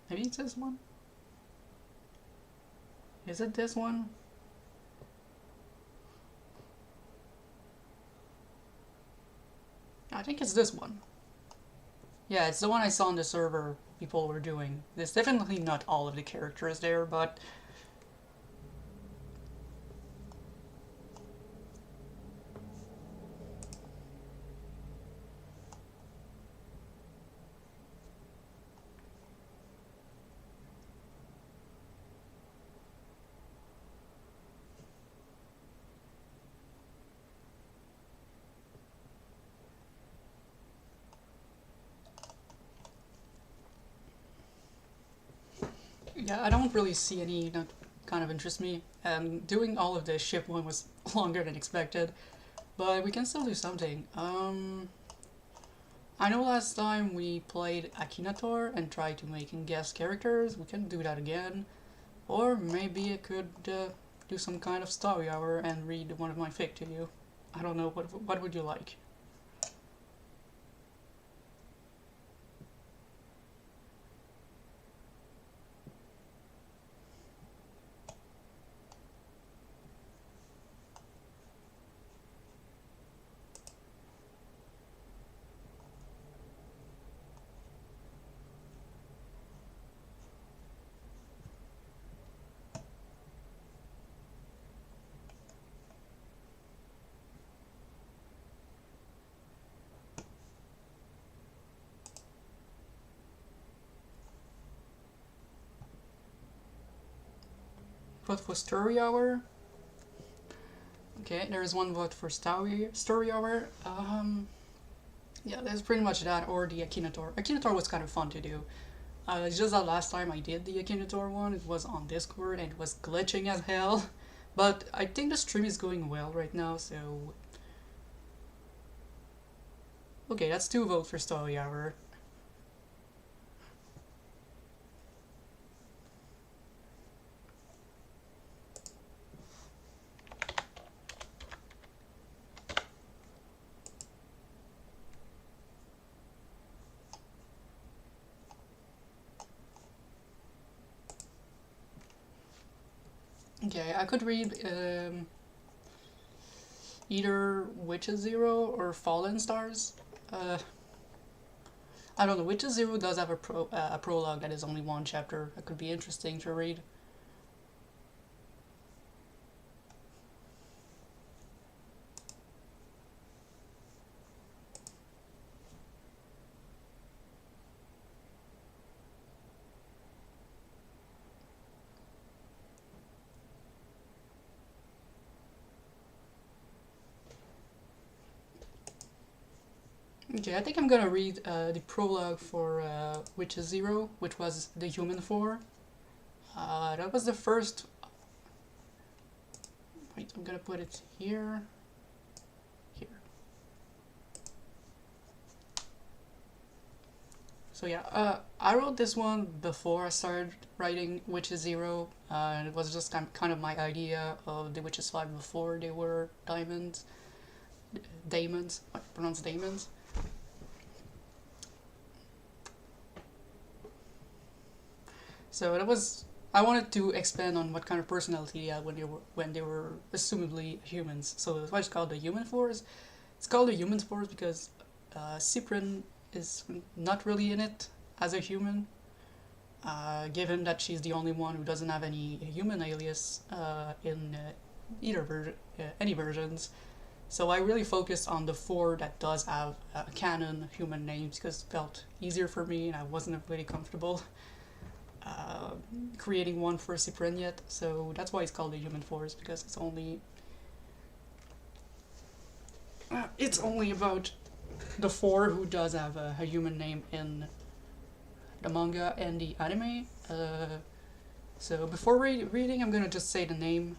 Maybe it's this one? Is it this one? I think it's this one. Yeah, it's the one I saw on the server people were doing. There's definitely not all of the characters there, but yeah, I don't really see any that kind of interest me. Doing all of this ship one was longer than expected, but we can still do something. I know last time we played Akinator and tried to make guest characters. We can do that again, or maybe I could do some kind of story hour and read one of my fic to you. I don't know. What would you like? Vote for story hour. Okay, there is one vote for story hour. Yeah, that's pretty much that, or the Akinator. Akinator was kind of fun to do. It's just that last time I did the Akinator one, it was on Discord and it was glitching as hell. But I think the stream is going well right now, so... Okay, that's 2 votes for story hour. Okay, I could read either Witches Zero or Fallen Stars. I don't know, Witches Zero does have a prologue that is only 1 chapter. That could be interesting to read. Okay, I think I'm gonna read the prologue for Witches Zero, which was the Human 4. That was the first... Wait, I'm gonna put it here. Here. So yeah, I wrote this one before I started writing Witches Zero, and it was just kind of my idea of the Witches 5 before they were diamonds. daemons. I pronounce daemons. So that was. I wanted to expand on what kind of personality they had when they were assumably humans. So that's why it's called the Human Force. It's called the Human Force because Cyprin is not really in it as a human. Given that she's the only one who doesn't have any human alias in any versions. So I really focused on the 4 that does have canon human names because it felt easier for me and I wasn't really comfortable creating one for Cyprin yet. So that's why it's called the Human Force, because it's only about the 4 who does have a human name in the manga and the anime. So before reading, I'm gonna just say the name.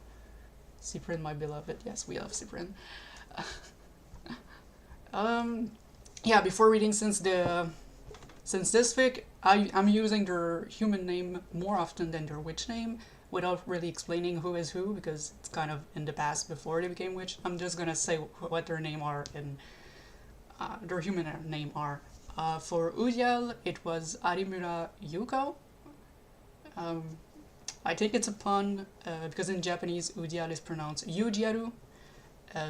Cyprin, my beloved. Yes, we love Cyprin. Yeah, before reading, since this fic, I'm using their human name more often than their witch name, without really explaining who is who, because it's kind of in the past before they became witch. I'm just gonna say what their name are and their human name are. For Udial, it was Arimura Yuko. I think it's a pun because in Japanese Udial is pronounced Yujiaru.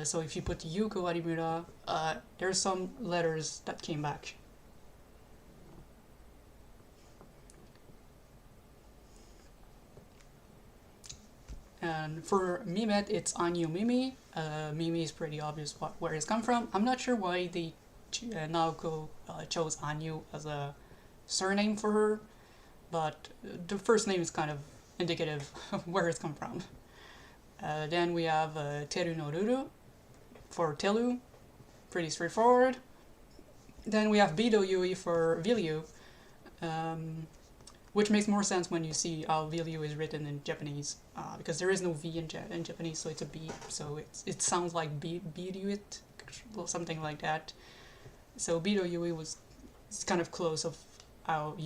So if you put Yuko Arimura, there's some letters that came back. And for Mimet, it's Anyu Mimi. Mimi is pretty obvious where it's come from. I'm not sure why they Naoko chose Anyu as a surname for her, but the first name is kind of indicative of where it's come from. Then we have Teru no Ruru for Telu, pretty straightforward. Then we have Bido Yui for Vilyu, which makes more sense when you see how Vilyu is written in Japanese, because there is no V in Japanese, so it's a B, so it sounds like Biryuit, something like that. So Bido Yui was kind of close of how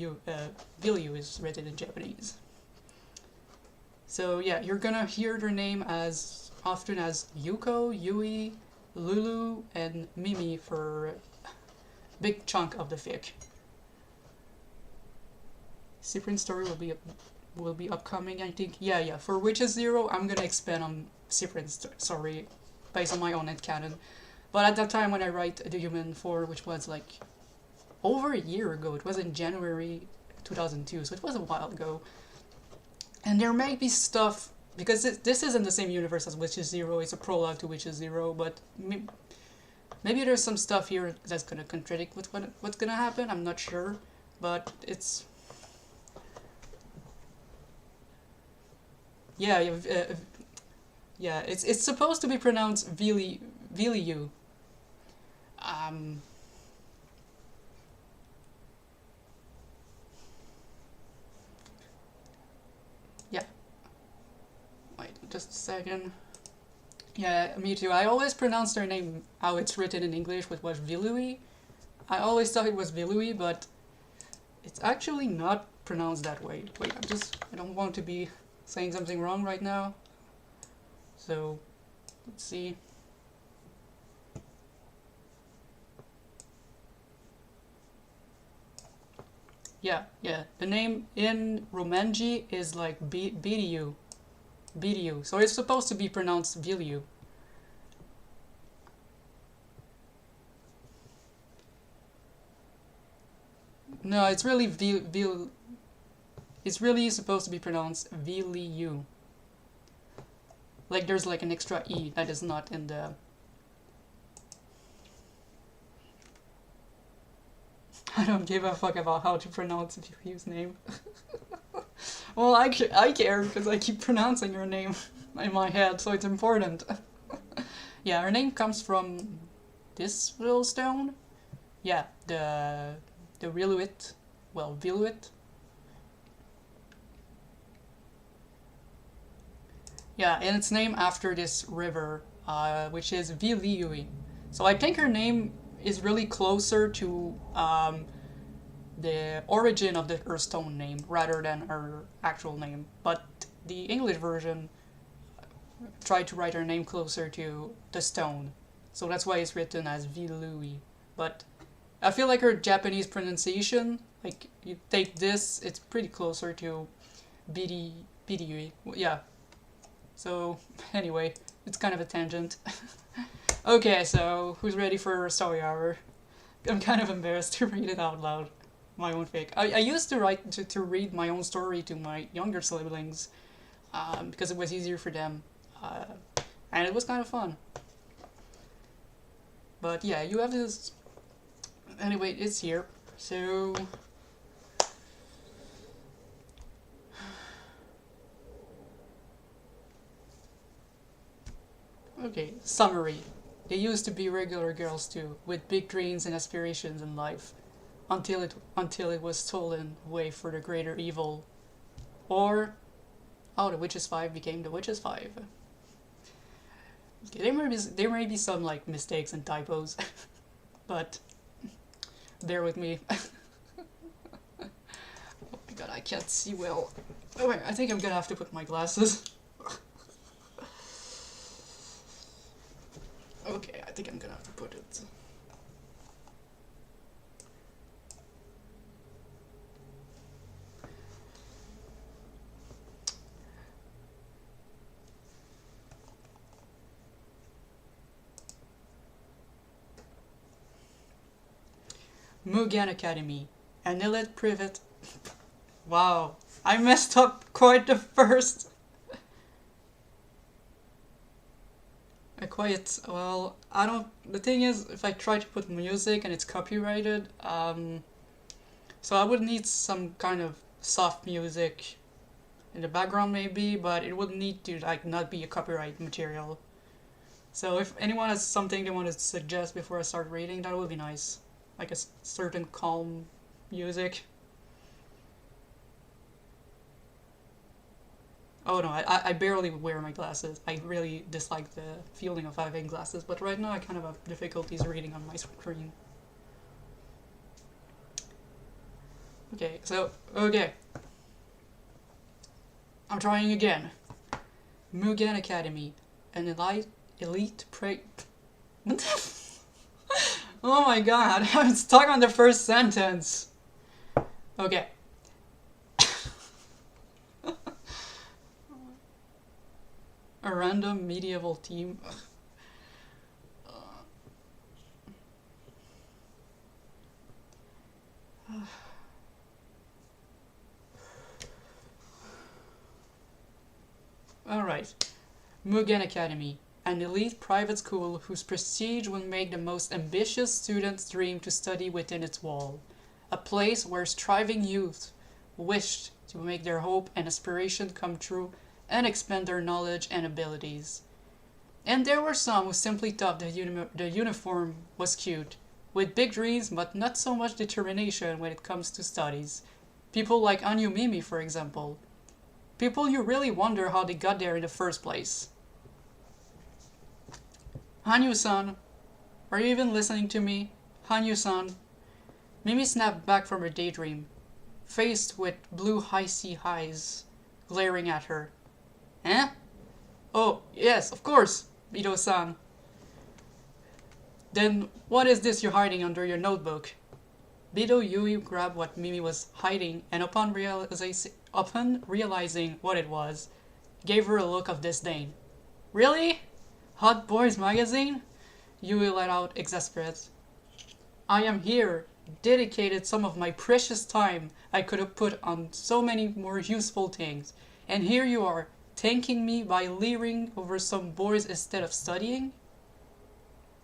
Vilyu is written in Japanese. So yeah, you're gonna hear their name as often as Yuko, Yui, Lulu, and Mimi for a big chunk of the fic. Cyprin's story will be upcoming, I think. Yeah. For Witches Zero, I'm gonna expand on Cyprin's story based on my own headcanon. But at that time when I write The Human 4, which was like over a year ago, it was in January 2002, so it was a while ago. And there may be stuff, because this isn't the same universe as Witches Zero, it's a prologue to Witches Zero, but maybe there's some stuff here that's gonna contradict with what's gonna happen, I'm not sure. But it's... Yeah, it's supposed to be pronounced Viliu. Yeah. Wait, just a second. Yeah, me too. I always pronounce their name how it's written in English, which was Vilui. I always thought it was Vilui, but it's actually not pronounced that way. Wait, I don't want to be saying something wrong right now. So, let's see. Yeah. The name in Romanji is like Bidiu. So it's supposed to be pronounced Vilyu. No, it's really it's really supposed to be pronounced Viliu. Like there's like an extra E that is not in the... I don't give a fuck about how to pronounce Vilyu's name. Well, I care because I keep pronouncing her name in my head, so it's important. Yeah, her name comes from this little stone. Yeah, the Viluit. Well, Viluit. Yeah, and it's named after this river, which is Viliui. So I think her name is really closer to the origin of her stone name rather than her actual name. But the English version tried to write her name closer to the stone So that's why it's written as Vilui. But I feel like her Japanese pronunciation, like you take this, it's pretty closer to Bidi, yeah. So anyway, it's kind of a tangent. Okay, so who's ready for story hour? I'm kind of embarrassed to read it out loud. My own fake. I used to to read my own story to my younger siblings because it was easier for them. Uh, and it was kind of fun. But yeah, you have this. Anyway, it's here. So. Okay, summary. They used to be regular girls too, with big dreams and aspirations in life, until it was stolen away for the greater evil. Or, oh, the Witches 5 became the Witches 5. Okay, there may be some like mistakes and typos, but bear with me. Oh my god, I can't see well. Oh wait, I think I'm gonna have to put my glasses. Okay, I think I'm gonna have to put it. Mugen Academy, an elite private. Wow, I messed up quite the first. Well, I don't. The thing is, if I try to put music and it's copyrighted, so I would need some kind of soft music in the background maybe, but it would need to like not be a copyright material. So if anyone has something they want to suggest before I start reading, that would be nice. Like a certain calm music. Oh no, I barely wear my glasses. I really dislike the feeling of having glasses, but right now I kind of have difficulties reading on my screen. Okay. I'm trying again. Mugen Academy, an elite prey. Oh my god, I'm stuck on the first sentence. Okay. A random medieval team. Alright. Mugen Academy, an elite private school whose prestige will make the most ambitious students dream to study within its wall. A place where striving youth wished to make their hope and aspiration come true and expand their knowledge and abilities. And there were some who simply thought the uniform was cute, with big dreams but not so much determination when it comes to studies. People like Anyu Mimi, for example. People you really wonder how they got there in the first place. Hanyu-san, are you even listening to me? Hanyu-san. Mimi snapped back from her daydream, faced with blue high-sea eyes glaring at her. Eh? Oh, yes, of course, Bido-san. Then what is this you're hiding under your notebook? Bido Yui grabbed what Mimi was hiding and upon realizing what it was, gave her a look of disdain. Really? Hot Boys magazine? Yui let out exasperate. I am here, dedicated some of my precious time I could have put on so many more useful things, and here you are, thanking me by leering over some boys instead of studying?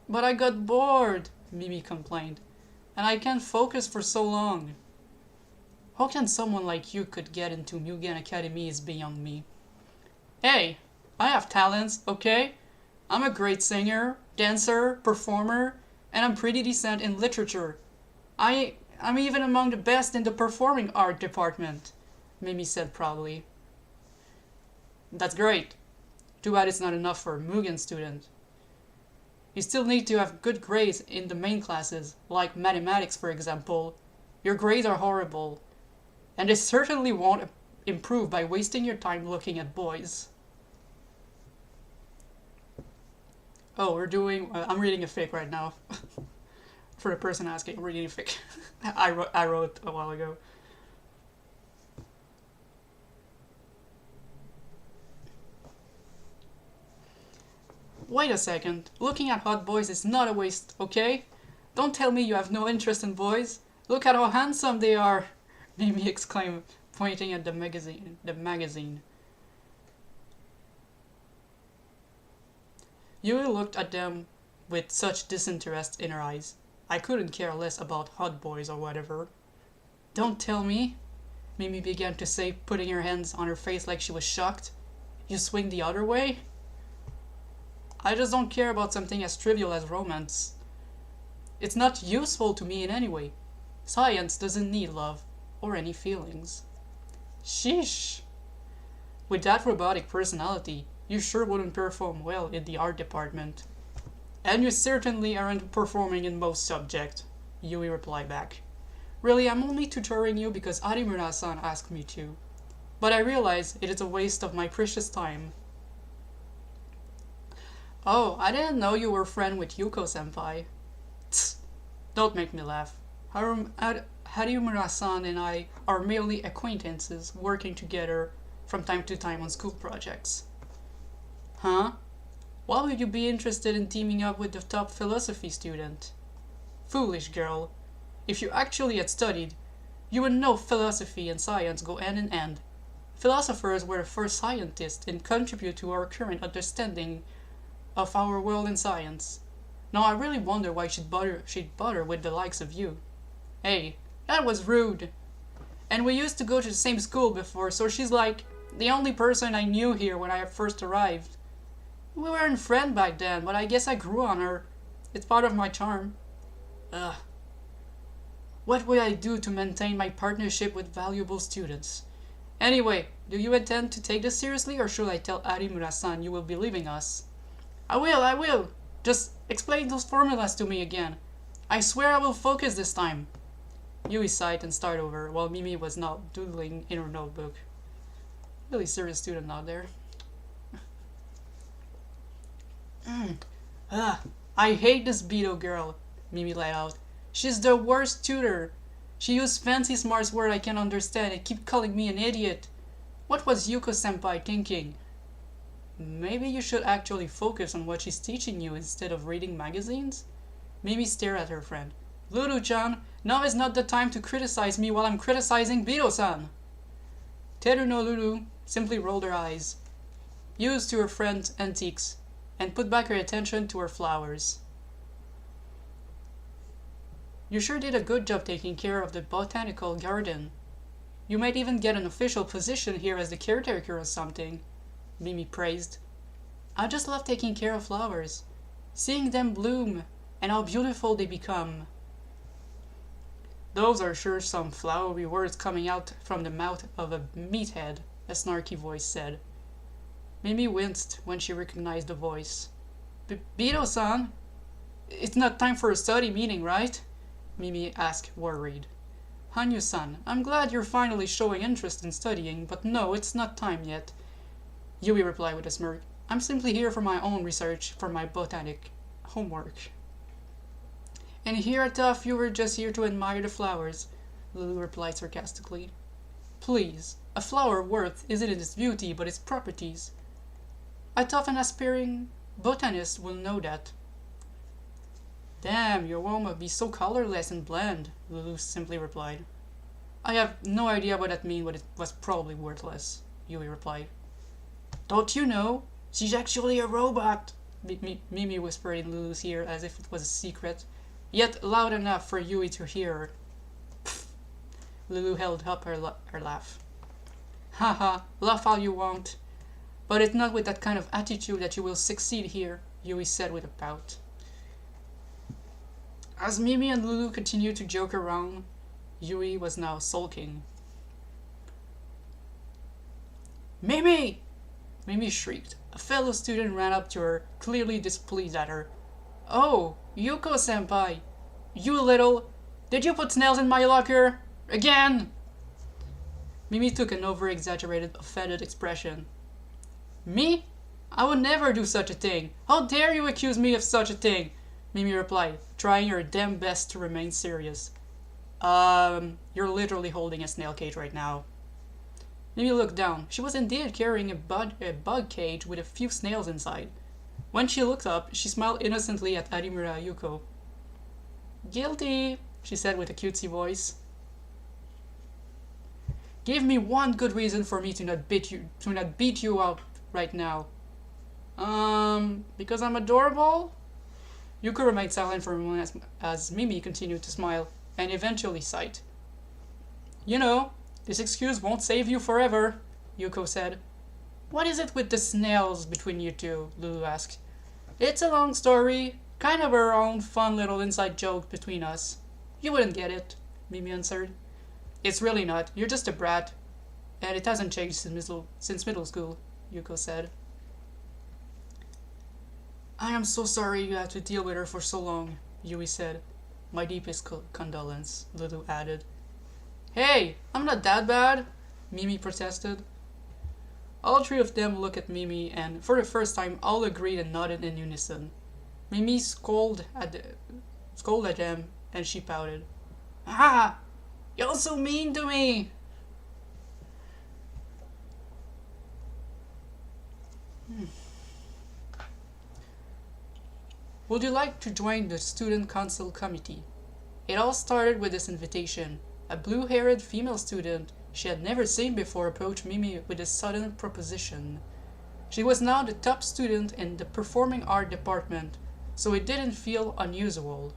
But I got bored, Mimi complained, and I can't focus for so long. How can someone like you could get into Mugen Academy is beyond me. Hey, I have talents, okay? I'm a great singer, dancer, performer, and I'm pretty decent in literature. I'm even among the best in the performing art department, Mimi said proudly. That's great. Too bad it's not enough for a Mugen student. You still need to have good grades in the main classes, like mathematics for example. Your grades are horrible, and they certainly won't improve by wasting your time looking at boys. Oh, we're doing. I'm reading a fic right now. For the person asking, I'm reading a fic. I wrote a while ago. Wait a second. Looking at hot boys is not a waste, okay? Don't tell me you have no interest in boys. Look at how handsome they are, Mimi exclaimed, pointing at the magazine. Yui looked at them with such disinterest in her eyes. I couldn't care less about hot boys or whatever. Don't tell me, Mimi began to say, putting her hands on her face like she was shocked. You swing the other way? I just don't care about something as trivial as romance. It's not useful to me in any way. Science doesn't need love or any feelings. Sheesh! With that robotic personality, you sure wouldn't perform well in the art department. And you certainly aren't performing in most subjects, Yui replied back. Really, I'm only tutoring you because Arimura-san asked me to. But I realize it is a waste of my precious time. Oh, I didn't know you were friend with Yuko-senpai. Tsk, don't make me laugh. Harimura-san and I are merely acquaintances working together from time to time on school projects. Huh? Why would you be interested in teaming up with the top philosophy student? Foolish girl. If you actually had studied, you would know philosophy and science go hand in hand. Philosophers were the first scientists and contribute to our current understanding of our world and science. Now I really wonder why she'd bother with the likes of you. Hey, that was rude. And we used to go to the same school before, so she's like the only person I knew here when I first arrived. We weren't friends back then, but I guess I grew on her. It's part of my charm. Ugh. What would I do to maintain my partnership with valuable students? Anyway, do you intend to take this seriously, or should I tell Arimura-san you will be leaving us? I will. Just explain those formulas to me again. I swear I will focus this time. Yui sighed and started over, while Mimi was now doodling in her notebook. Really serious student out there. I hate this Beto girl, Mimi let out. She's the worst tutor. She used fancy smart words I can't understand and keep calling me an idiot. What was Yuko-senpai thinking? Maybe you should actually focus on what she's teaching you instead of reading magazines? Mimi stared at her friend. Lulu-chan, now is not the time to criticize me while I'm criticizing Beto-san. Teru no Lulu simply rolled her eyes, used to her friend's antiques, and put back her attention to her flowers. You sure did a good job taking care of the botanical garden. You might even get an official position here as the caretaker or something, Mimi praised. I just love taking care of flowers, seeing them bloom, and how beautiful they become. Those are sure some flowery words coming out from the mouth of a meathead, a snarky voice said. Mimi winced when she recognized the voice. Beto-san? It's not time for a study meeting, right? Mimi asked, worried. Hanyu-san, I'm glad you're finally showing interest in studying, but no, it's not time yet. Yui replied with a smirk. I'm simply here for my own research for my botanic homework. And here I thought you were just here to admire the flowers, Lulu replied sarcastically. Please, a flower worth isn't its beauty but its properties. I thought an aspiring botanist will know that. Damn, your world must be so colorless and bland, Lulu simply replied. I have no idea what that means, but it was probably worthless, Yui replied. Don't you know? She's actually a robot, Mimi whispered in Lulu's ear as if it was a secret, yet loud enough for Yui to hear her. Pfft. Lulu held up her laugh. Haha, laugh all you want. But it's not with that kind of attitude that you will succeed here, Yui said with a pout. As Mimi and Lulu continued to joke around, Yui was now sulking. Mimi! Mimi shrieked. A fellow student ran up to her, clearly displeased at her. Oh, Yuko-senpai! You little... Did you put snails in my locker? Again! Mimi took an over-exaggerated, offended expression. Me? I would never do such a thing. How dare you accuse me of such a thing? Mimi replied, trying her damn best to remain serious. You're literally holding a snail cage right now. Mimi looked down. She was indeed carrying a bug cage with a few snails inside. When she looked up, she smiled innocently at Arimura Yuko. Guilty, she said with a cutesy voice. Give me one good reason for me to not beat you up right now. Because I'm adorable? Yuko remained silent for a moment as Mimi continued to smile, and eventually sighed. You know, this excuse won't save you forever, Yuko said. What is it with the snails between you two? Lulu asked. It's a long story, kind of our own fun little inside joke between us. You wouldn't get it, Mimi answered. It's really not, you're just a brat. And it hasn't changed since middle school, Yuko said. I am so sorry you had to deal with her for so long, Yui said. My deepest condolence, Lulu added. Hey, I'm not that bad, Mimi protested. All three of them looked at Mimi and, for the first time, all agreed and nodded in unison. Mimi scolded at them and she pouted. Ah! You're so mean to me! Would you like to join the student council committee? It all started with this invitation. A blue-haired female student she had never seen before approached Mimi with a sudden proposition. She was now the top student in the performing art department, so it didn't feel unusual.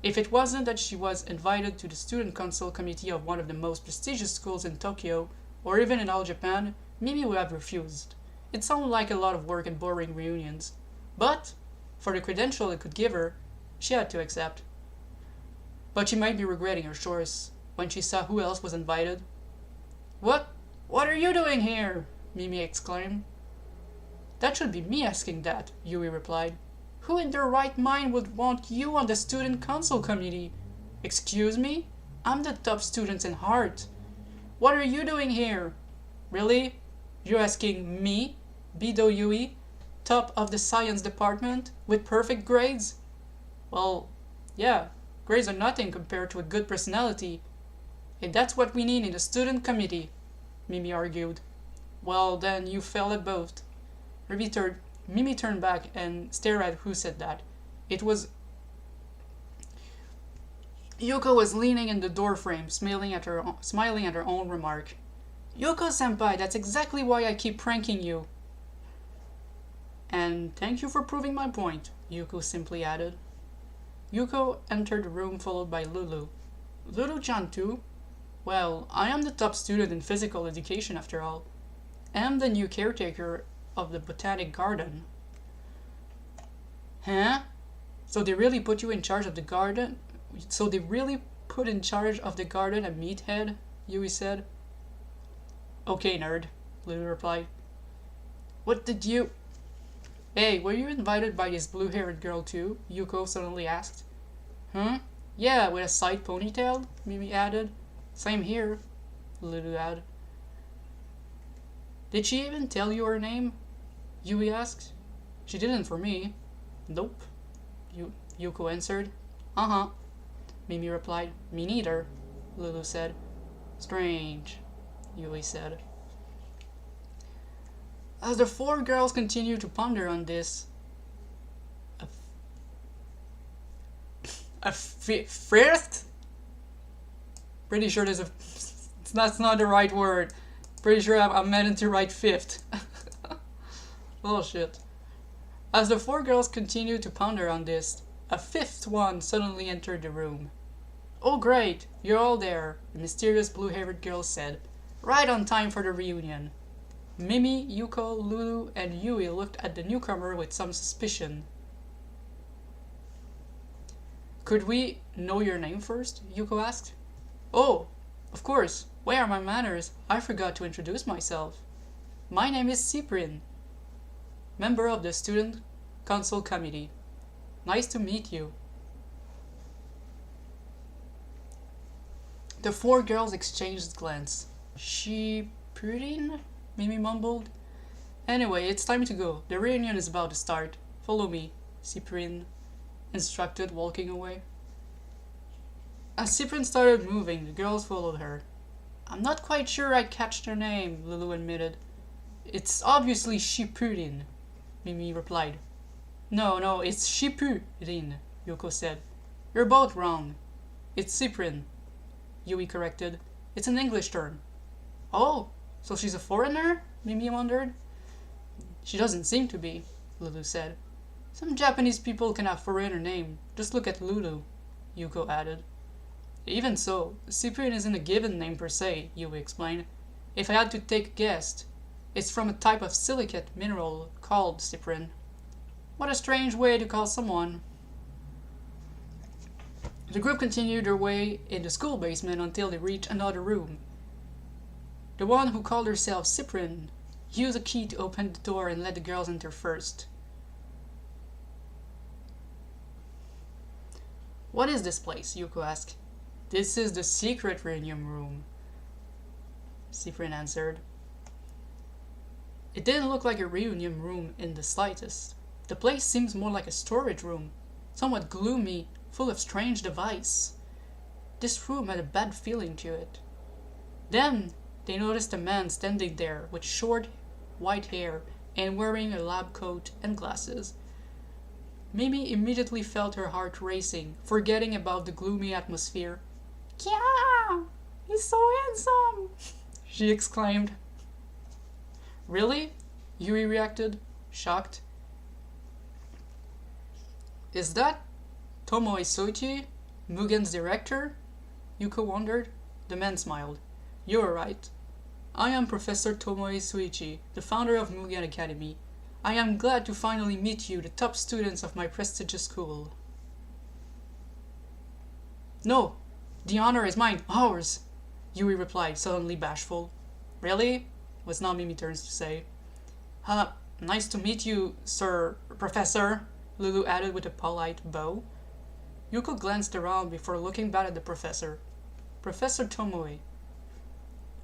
If it wasn't that she was invited to the student council committee of one of the most prestigious schools in Tokyo, or even in all Japan, Mimi would have refused. It sounded like a lot of work and boring reunions. But, for the credential it could give her, she had to accept. But she might be regretting her choice when she saw who else was invited. What are you doing here? Mimi exclaimed. That should be me asking that, Yui replied. Who in their right mind would want you on the student council committee? Excuse me? I'm the top student in art. What are you doing here? Really? You're asking me, Bido Yui, top of the science department, with perfect grades? Well, yeah, grades are nothing compared to a good personality. And that's what we need in the student committee, Mimi argued. Well, then you fail at both. Mimi turned back and stared at who said that. It was... Yuko was leaning in the doorframe, smiling at her own remark. Yuko-senpai, that's exactly why I keep pranking you. And thank you for proving my point, Yuko simply added. Yuko entered the room followed by Lulu. Lulu-chan too? Well, I am the top student in physical education after all. I am the new caretaker of the botanic garden. Huh? So they really put you in charge of the garden? So they really put in charge of the garden a meathead? Yui said. Okay, nerd, Lulu replied. What did you... Hey, were you invited by this blue-haired girl too? Yuko suddenly asked. Huh? Yeah, with a side ponytail? Mimi added. Same here, Lulu added. Did she even tell you her name? Yui asked. She didn't for me. Nope, Yuko answered. Uh-huh, Mimi replied. Me neither, Lulu said. Strange, Yui said. As the four girls continued to ponder on this, a fifth? Pretty sure there's a... That's not the right word. Pretty sure I meant to write fifth. Bullshit. As the four girls continued to ponder on this, a fifth one suddenly entered the room. Oh great, you're all there, the mysterious blue-haired girl said. Right on time for the reunion. Mimi, Yuko, Lulu, and Yui looked at the newcomer with some suspicion. Could we know your name first? Yuko asked. Oh, of course. Where are my manners? I forgot to introduce myself. My name is Cyprian, member of the Student Council Committee. Nice to meet you. The four girls exchanged glances. She pretty? Mimi mumbled. Anyway, it's time to go. The reunion is about to start. Follow me, Cyprien instructed, walking away. As Cyprien started moving, the girls followed her. I'm not quite sure I catch their name, Lulu admitted. It's obviously Shipurin, Mimi replied. No, it's Shipurin, Yuko said. You're both wrong. It's Cyprien, Yui corrected. It's an English term. Oh, so she's a foreigner? Mimi wondered. She doesn't seem to be, Lulu said. Some Japanese people can have foreigner name. Just look at Lulu, Yuko added. Even so, Cyprien isn't a given name per se, Yui explained. If I had to take a guess, it's from a type of silicate mineral called Cyprien. What a strange way to call someone. The group continued their way in the school basement until they reached another room. The one who called herself Cyprien used a key to open the door and let the girls enter first. What is this place? Yuko asked. This is the secret reunion room, Cyprien answered. It didn't look like a reunion room in the slightest. The place seems more like a storage room, somewhat gloomy, full of strange devices. This room had a bad feeling to it. Then they noticed a man standing there with short white hair and wearing a lab coat and glasses. Mimi immediately felt her heart racing, forgetting about the gloomy atmosphere. Yeah, he's so handsome, she exclaimed. Really? Yui reacted, shocked. Is that Tomoe Soichi, Mugen's director? Yuko wondered. The man smiled. You're right. I am Professor Tomoe Soichi, the founder of Mugen Academy. I am glad to finally meet you, the top students of my prestigious school. No, the honor is mine, ours, Yui replied, suddenly bashful. Really? Was now Mimi turns to say. Nice to meet you, Sir Professor, Lulu added with a polite bow. Yuko glanced around before looking back at the professor. Professor Tomoe.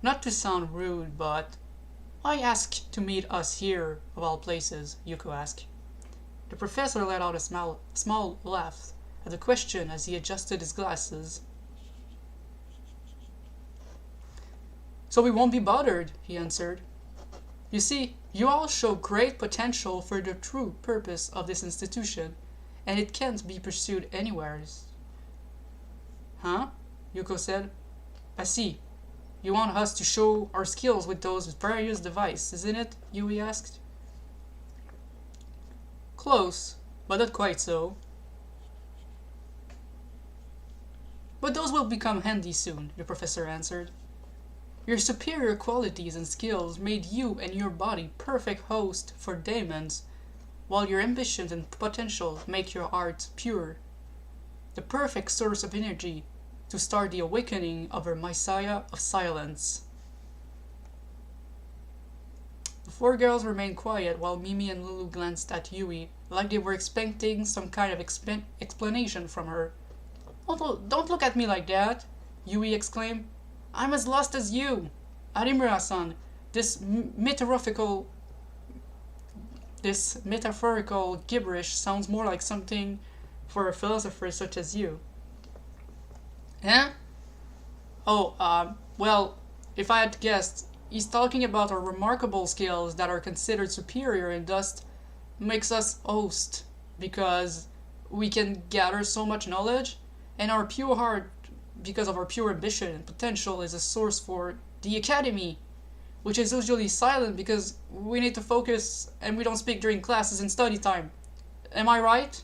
Not to sound rude, but why ask to meet us here, of all places? Yuko asked. The professor let out a small laugh at the question as he adjusted his glasses. So we won't be bothered, he answered. You see, you all show great potential for the true purpose of this institution, and it can't be pursued anywhere. Huh? Yuko said. I see. You want us to show our skills with those various devices, isn't it? Yui asked. Close, but not quite so. But those will become handy soon, the professor answered. Your superior qualities and skills made you and your body perfect host for demons, while your ambitions and potential make your art pure. The perfect source of energy to start the awakening of our Messiah of Silence. The four girls remained quiet while Mimi and Lulu glanced at Yui like they were expecting some kind of explanation from her. Don't look at me like that, Yui exclaimed. I'm as lost as you. Arimura-san, this metaphorical gibberish sounds more like something for a philosopher such as you. Eh? Oh, well, if I had guessed, he's talking about our remarkable skills that are considered superior and thus makes us host, because we can gather so much knowledge, and our pure heart, because of our pure ambition and potential, is a source for the academy, which is usually silent because we need to focus and we don't speak during classes and study time. Am I right?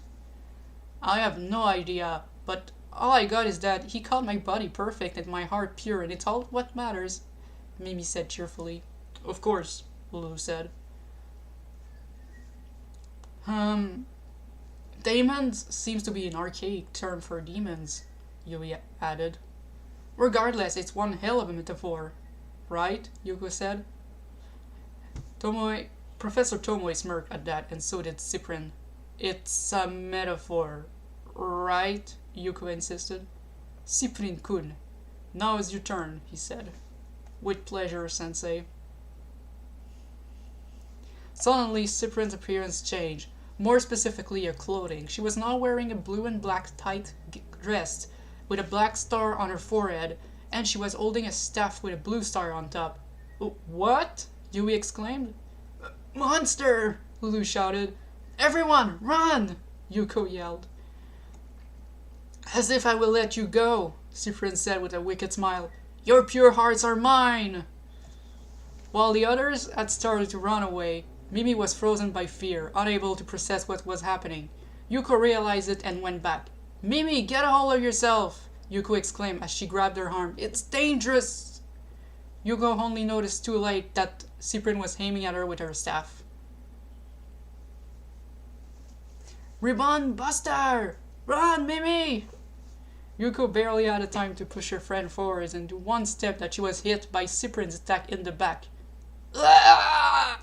I have no idea, but all I got is that he called my body perfect and my heart pure, and it's all what matters, Mimi said cheerfully. Of course, Lulu said. Demons seems to be an archaic term for demons, Yui added. Regardless, it's one hell of a metaphor, right? Yuko said. Professor Tomoe smirked at that, and so did Cyprien. It's a metaphor, right? Yuko insisted. Cyprien-kun, now is your turn, he said. With pleasure, Sensei. Suddenly, Cyprian's appearance changed. More specifically, her clothing. She was now wearing a blue and black tight dress with a black star on her forehead, and she was holding a staff with a blue star on top. What? Yui exclaimed. Monster! Lulu shouted. Everyone, run! Yuko yelled. As if I will let you go, Cyprian said with a wicked smile. Your pure hearts are mine! While the others had started to run away, Mimi was frozen by fear, unable to process what was happening. Yuko realized it and went back. Mimi, get a hold of yourself! Yuko exclaimed as she grabbed her arm. It's dangerous! Yuko only noticed too late that Cyprian was aiming at her with her staff. Ribbon Buster! Run, Mimi! Yuko barely had the time to push her friend forwards and do one step that she was hit by Cyprian's attack in the back. Ah!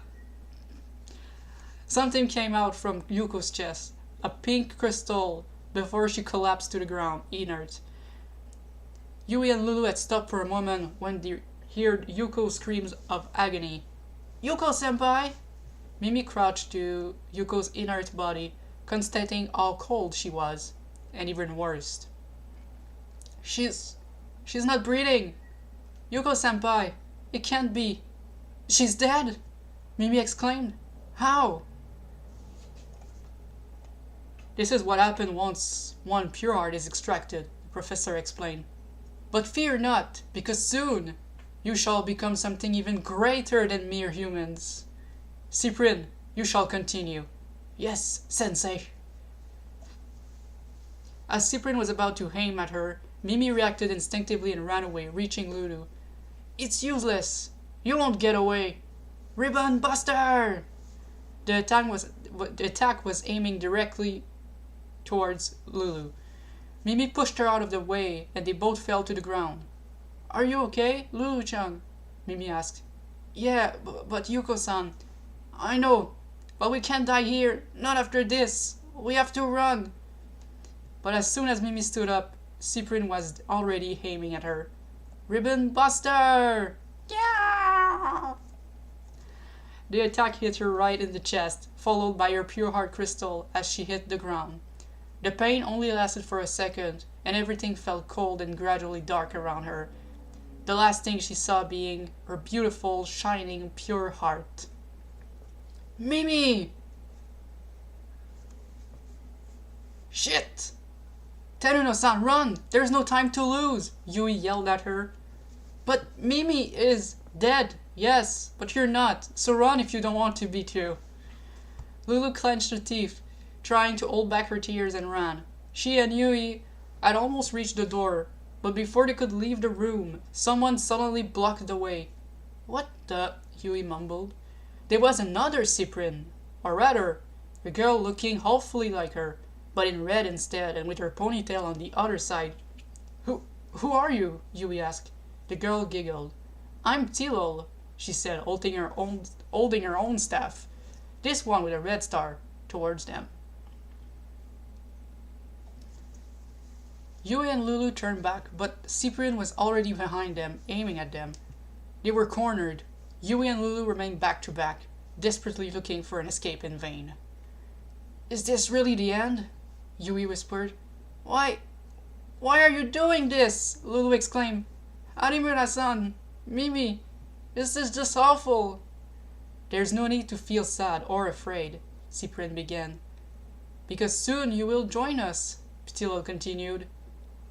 Something came out from Yuko's chest, a pink crystal, before she collapsed to the ground, inert. Yui and Lulu had stopped for a moment when they heard Yuko's screams of agony. Yuko-senpai! Mimi crouched to Yuko's inert body, constating how cold she was, and even worse. She's not breathing! Yuko-senpai! It can't be! She's dead! Mimi exclaimed. How? This is what happens once one pure heart is extracted, the professor explained. But fear not, because soon you shall become something even greater than mere humans. Cyprian, you shall continue. Yes, sensei. As Cyprian was about to aim at her, Mimi reacted instinctively and ran away, reaching Lulu. It's useless. You won't get away. Ribbon Buster! The attack was aiming directly towards Lulu. Mimi pushed her out of the way, and they both fell to the ground. Are you okay, Lulu-chan? Mimi asked. Yeah, but Yuko-san. I know, but we can't die here. Not after this. We have to run. But as soon as Mimi stood up, Cyprian was already aiming at her. Ribbon Buster! Yeah! The attack hit her right in the chest, followed by her pure heart crystal as she hit the ground. The pain only lasted for a second, and everything felt cold and gradually dark around her. The last thing she saw being her beautiful, shining, pure heart. Mimi! Shit! Teruno-san, run! There's no time to lose! Yui yelled at her. But Mimi is dead, yes, but you're not, so run if you don't want to be too. Lulu clenched her teeth, trying to hold back her tears, and ran. She and Yui had almost reached the door, but before they could leave the room, someone suddenly blocked the way. What the? Yui mumbled. There was another Cyprian, or rather, a girl looking awfully like her, but in red instead, and with her ponytail on the other side. Who are you? Yui asked. The girl giggled. I'm Tilol, she said, holding her own staff. This one with a red star, towards them. Yui and Lulu turned back, but Cyprian was already behind them, aiming at them. They were cornered. Yui and Lulu remained back to back, desperately looking for an escape in vain. Is this really the end? Yui whispered. Why are you doing this? Lulu exclaimed. Harimura-san, Mimi, this is just awful. There's no need to feel sad or afraid, Cyprian began. Because soon you will join us, Ptilo continued.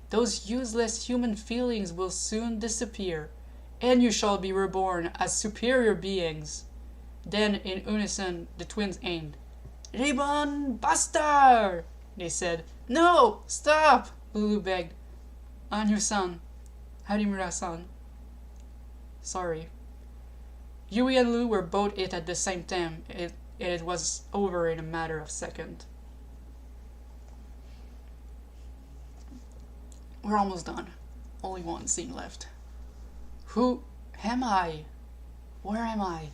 Those useless human feelings will soon disappear, and you shall be reborn as superior beings. Then, in unison, the twins aimed. Ribbon Buster! They said. No! Stop! Lulu begged. Anyu-san. Harimura-san. Sorry. Yui and Lulu were both hit at the same time, and it was over in a matter of seconds. We're almost done. Only one scene left. Who am I? Where am I?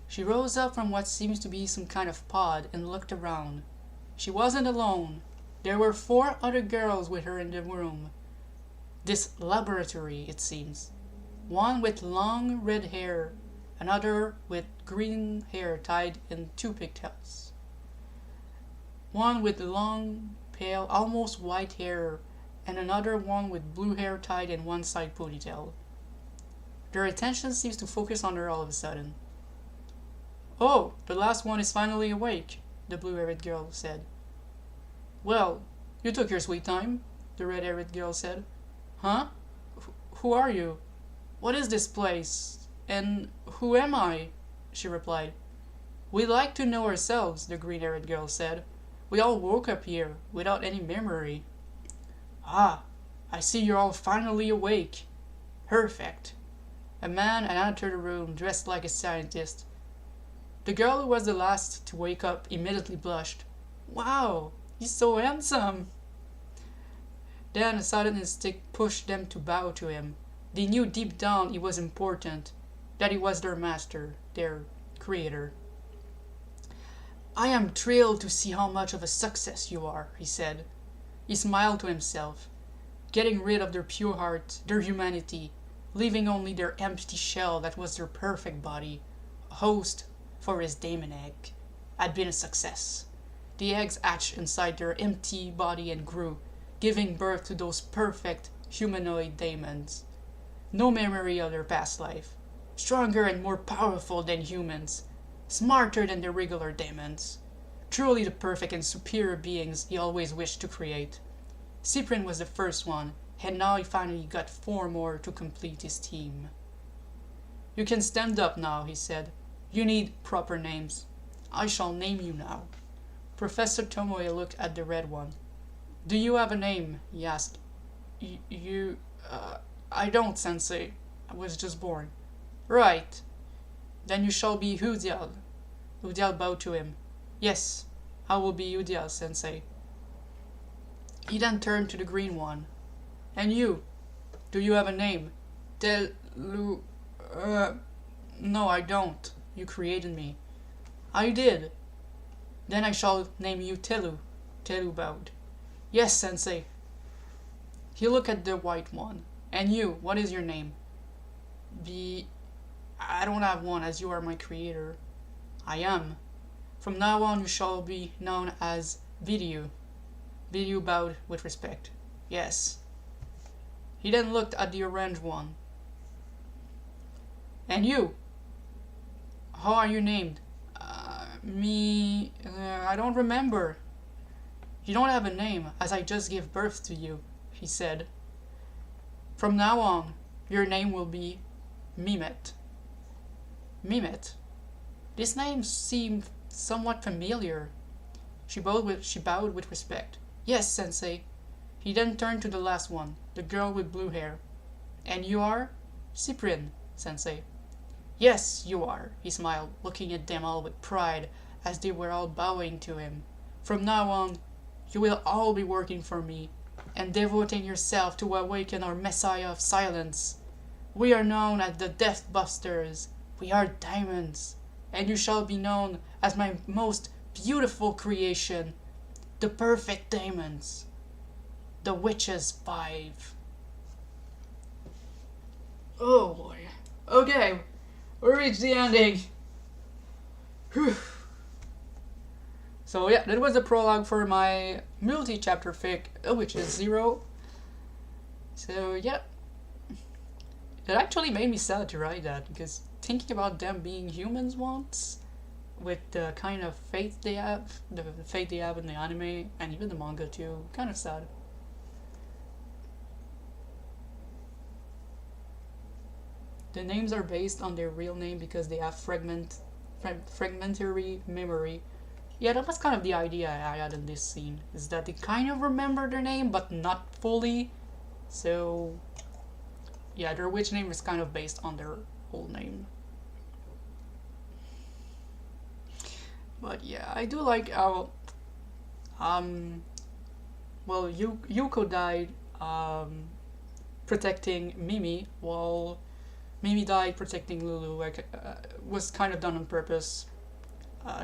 She rose up from what seems to be some kind of pod and looked around. She wasn't alone. There were 4 other girls with her in the room. This laboratory, it seems. One with long red hair, another with green hair tied in 2 pigtails, one with long, pale, almost white hair, and another one with blue hair tied in one side ponytail. Their attention seems to focus on her all of a sudden. "Oh, the last one is finally awake," the blue-haired girl said. "Well, you took your sweet time," the red-haired girl said. "Huh? Who are you? What is this place? And who am I?" she replied. "We'd like to know ourselves," the green-haired girl said. "We all woke up here, without any memory." "Ah, I see you're all finally awake. Perfect." A man had entered the room, dressed like a scientist. The girl who was the last to wake up immediately blushed. "Wow, he's so handsome." Then a sudden instinct pushed them to bow to him. They knew deep down he was important, that he was their master, their creator. "I am thrilled to see how much of a success you are," he said. He smiled to himself, getting rid of their pure heart, their humanity, leaving only their empty shell that was their perfect body. A host for his daemon egg had been a success. The eggs hatched inside their empty body and grew, giving birth to those perfect humanoid daemons. No memory of their past life, stronger and more powerful than humans, smarter than the regular daemons. Truly the perfect and superior beings he always wished to create. Cyprian was the first one, and now he finally got 4 more to complete his team. "You can stand up now," he said. "You need proper names. I shall name you now." Professor Tomoe looked at the red one. "Do you have a name?" he asked. I don't, Sensei. I was just born." "Right. Then you shall be Udial." Udial bowed to him. "Yes, I will be Udial, Sensei." He then turned to the green one. "And you? Do you have a name?" "Telu... No, I don't. You created me." "I did." "Then I shall name you Telu." Telu bowed. "Yes, Sensei." He looked at the white one. "And you, what is your name?" I don't have one, as you are my creator." "I am. From now on you shall be known as Vidyu." Vidyu bowed with respect. "Yes." He then looked at the orange one. "And you? How are you named?" I don't remember." "You don't have a name, as I just gave birth to you," he said. "From now on, your name will be Mimet." Mimet? This name seemed somewhat familiar. She bowed with respect. "Yes, Sensei." He then turned to the last one, the girl with blue hair. "And you are?" "Cyprian, Sensei." "Yes, you are," he smiled, looking at them all with pride, as they were all bowing to him. "From now on, you will all be working for me, and devoting yourself to awaken our Messiah of Silence. We are known as the Death Busters. We are diamonds, and you shall be known as my most beautiful creation, the perfect diamonds, the Witches 5. Oh boy. Okay, we reached the ending. Whew. So yeah, that was the prologue for my multi-chapter fic, Witches 0. So yeah, it actually made me sad to write that, because thinking about them being humans once, with the kind of fate they have, the fate they have in the anime, and even the manga too, kind of sad. The names are based on their real name because they have fragmentary memory. Yeah, that was kind of the idea I had in this scene, is that they kind of remember their name, but not fully. So yeah, their witch name is kind of based on their whole name. But yeah, I do like how well, Yuko died protecting Mimi, while Mimi died protecting Lulu. Like, was kind of done on purpose,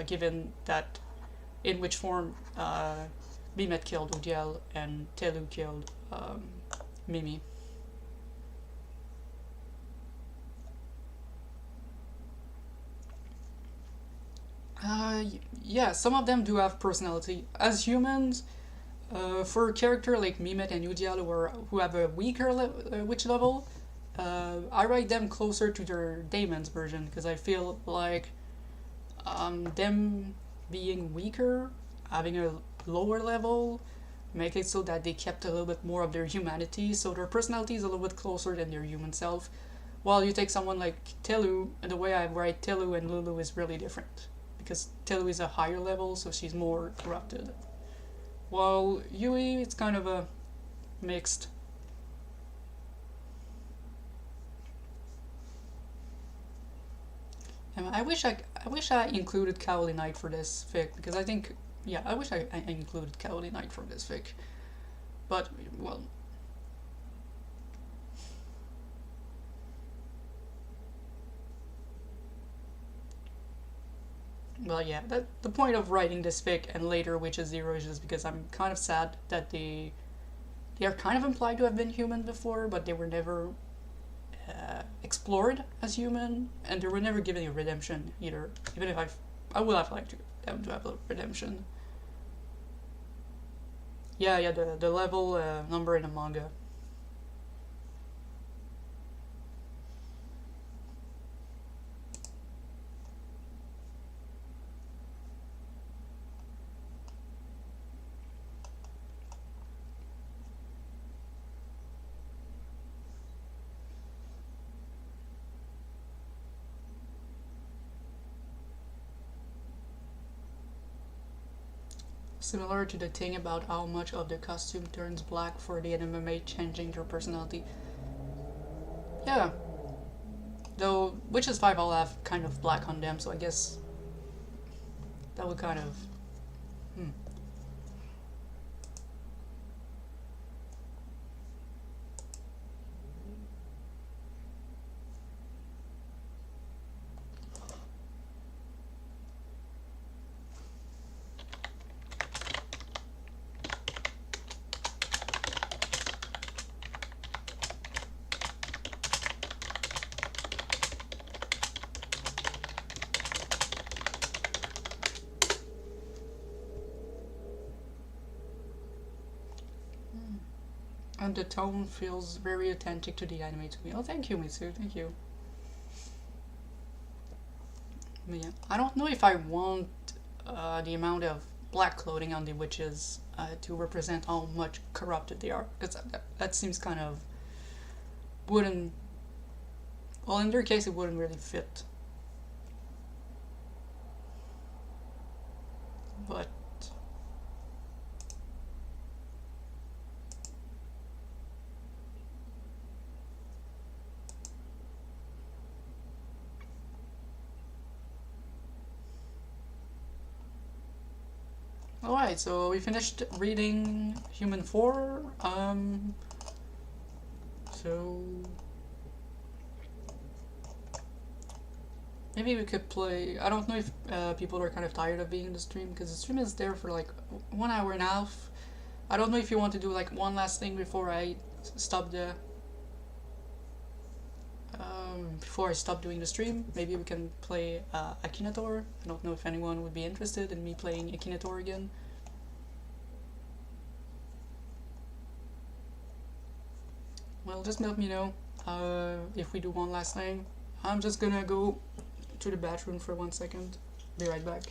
given that in which form Mimet killed Udiel and Telu killed Mimi. Yeah, some of them do have personality. As humans, for a character like Mimit and Udial who have a weaker witch level, I rate them closer to their Daemon's version because I feel like them being weaker, having a lower level, make it so that they kept a little bit more of their humanity, so their personality is a little bit closer than their human self. While you take someone like Telu, the way I write Telu and Lulu is really different because Telu is a higher level, so she's more corrupted. While Yui, it's kind of a mixed. And I wish I included Cowley Knight for this fic because I think yeah I wish I included Cowley Knight for this fic, but well. Well, yeah, the point of writing this fic and later Witches Zero is just because I'm kind of sad that they are kind of implied to have been human before, but they were never explored as human, and they were never given a redemption either. Even if I would have liked them to have a redemption. Yeah, yeah, the level number in the manga. Similar to the thing about how much of the costume turns black for the anime changing their personality. Yeah, though Witches 5 all have kind of black on them, so I guess that would kind of. Hmm. And the tone feels very authentic to the anime to me. Oh, thank you, Mitsu. Thank you. But yeah, I don't know if I want the amount of black clothing on the witches to represent how much corrupted they are, because that seems kind of wouldn't. Well, in their case, it wouldn't really fit. But alright, so we finished reading Human 4. So maybe we could play. I don't know if people are kind of tired of being in the stream because the stream is there for like 1 hour and a half. I don't know if you want to do like one last thing before I stop the. Before I stop doing the stream, maybe we can play Akinator. I don't know if anyone would be interested in me playing Akinator again. Well, just let me know if we do one last thing. I'm just gonna go to the bathroom for 1 second. Be right back.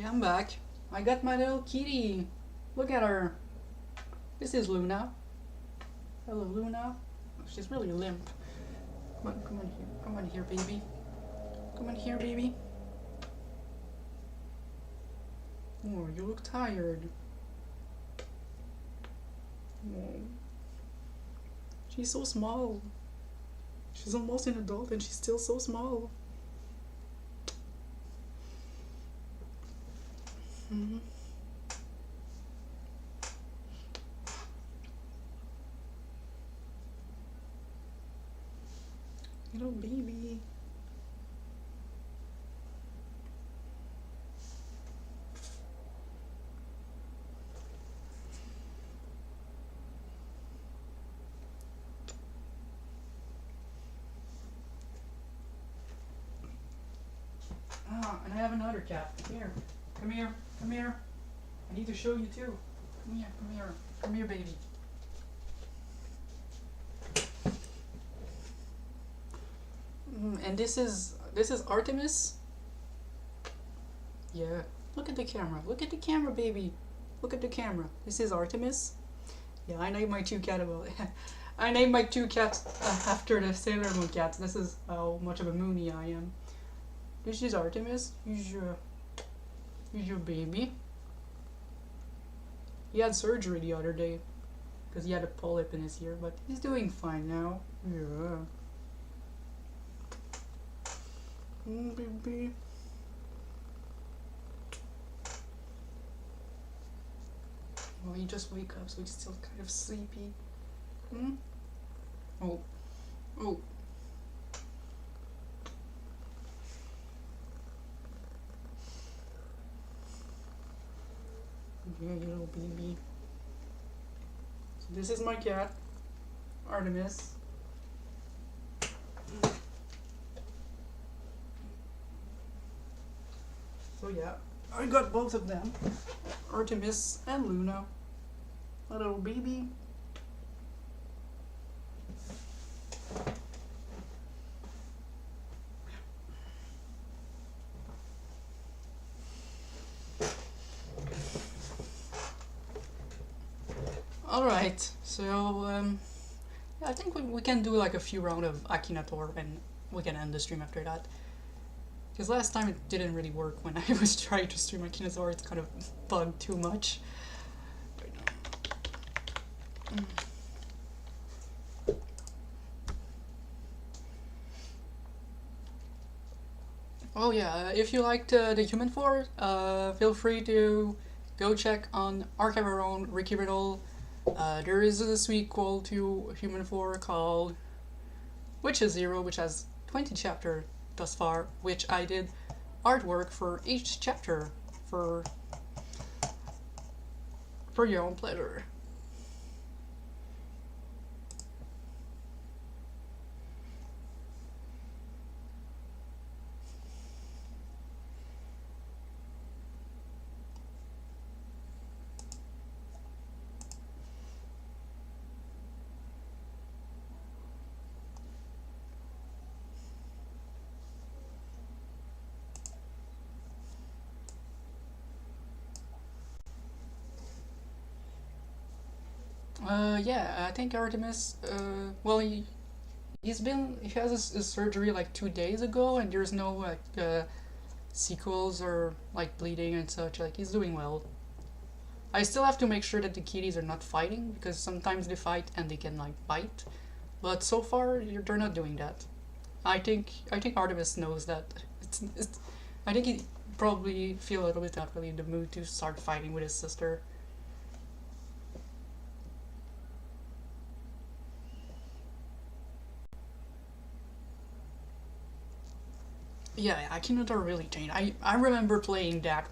Okay, I'm back. I got my little kitty. Look at her. This is Luna. Hello, Luna. Oh, she's really limp. Come on here. Come on here, baby. Come on here, baby. Oh, you look tired. Oh. She's so small. She's almost an adult and she's still so small. Mm-hmm. Little baby. Ah, and I have another cat. Come here. Come here. Come here. I need to show you too. Come here. Come here. Come here, baby. And this is Artemis. Yeah. Look at the camera. Look at the camera, baby. Look at the camera. This is Artemis. Yeah, I named my two cats I named my two cats after the Sailor Moon cats. This is how much of a Moonie I am. This is Artemis. He's your baby. He had surgery the other day because he had a polyp in his ear, but he's doing fine now. Yeah. Baby. Well, he just wake up, so he's still kind of sleepy. Hmm? Oh. Oh. Yeah, you little baby. So this is my cat, Artemis. So yeah, I got both of them, Artemis and Luna, a little baby. Alright, so yeah, I think we can do like a few rounds of Akinator and we can end the stream after that. Because last time it didn't really work when I was trying to stream Akinator, it's kind of bugged too much. Oh yeah, if you liked the Human Force, feel free to go check on Archive Our Own Ricky Riddle. There is a sequel to Human 4 called Witches Zero, which has 20 chapters thus far, which I did artwork for each chapter for your own pleasure. Yeah, I think Artemis, well, he has his surgery like 2 days ago, and there's no like sequels or like bleeding and such. Like he's doing well. I still have to make sure that the kitties are not fighting because sometimes they fight and they can like bite, but so far they're not doing that. I think Artemis knows that. I think he probably feel a little bit not really in the mood to start fighting with his sister. Yeah, Akinator really changed. I remember playing that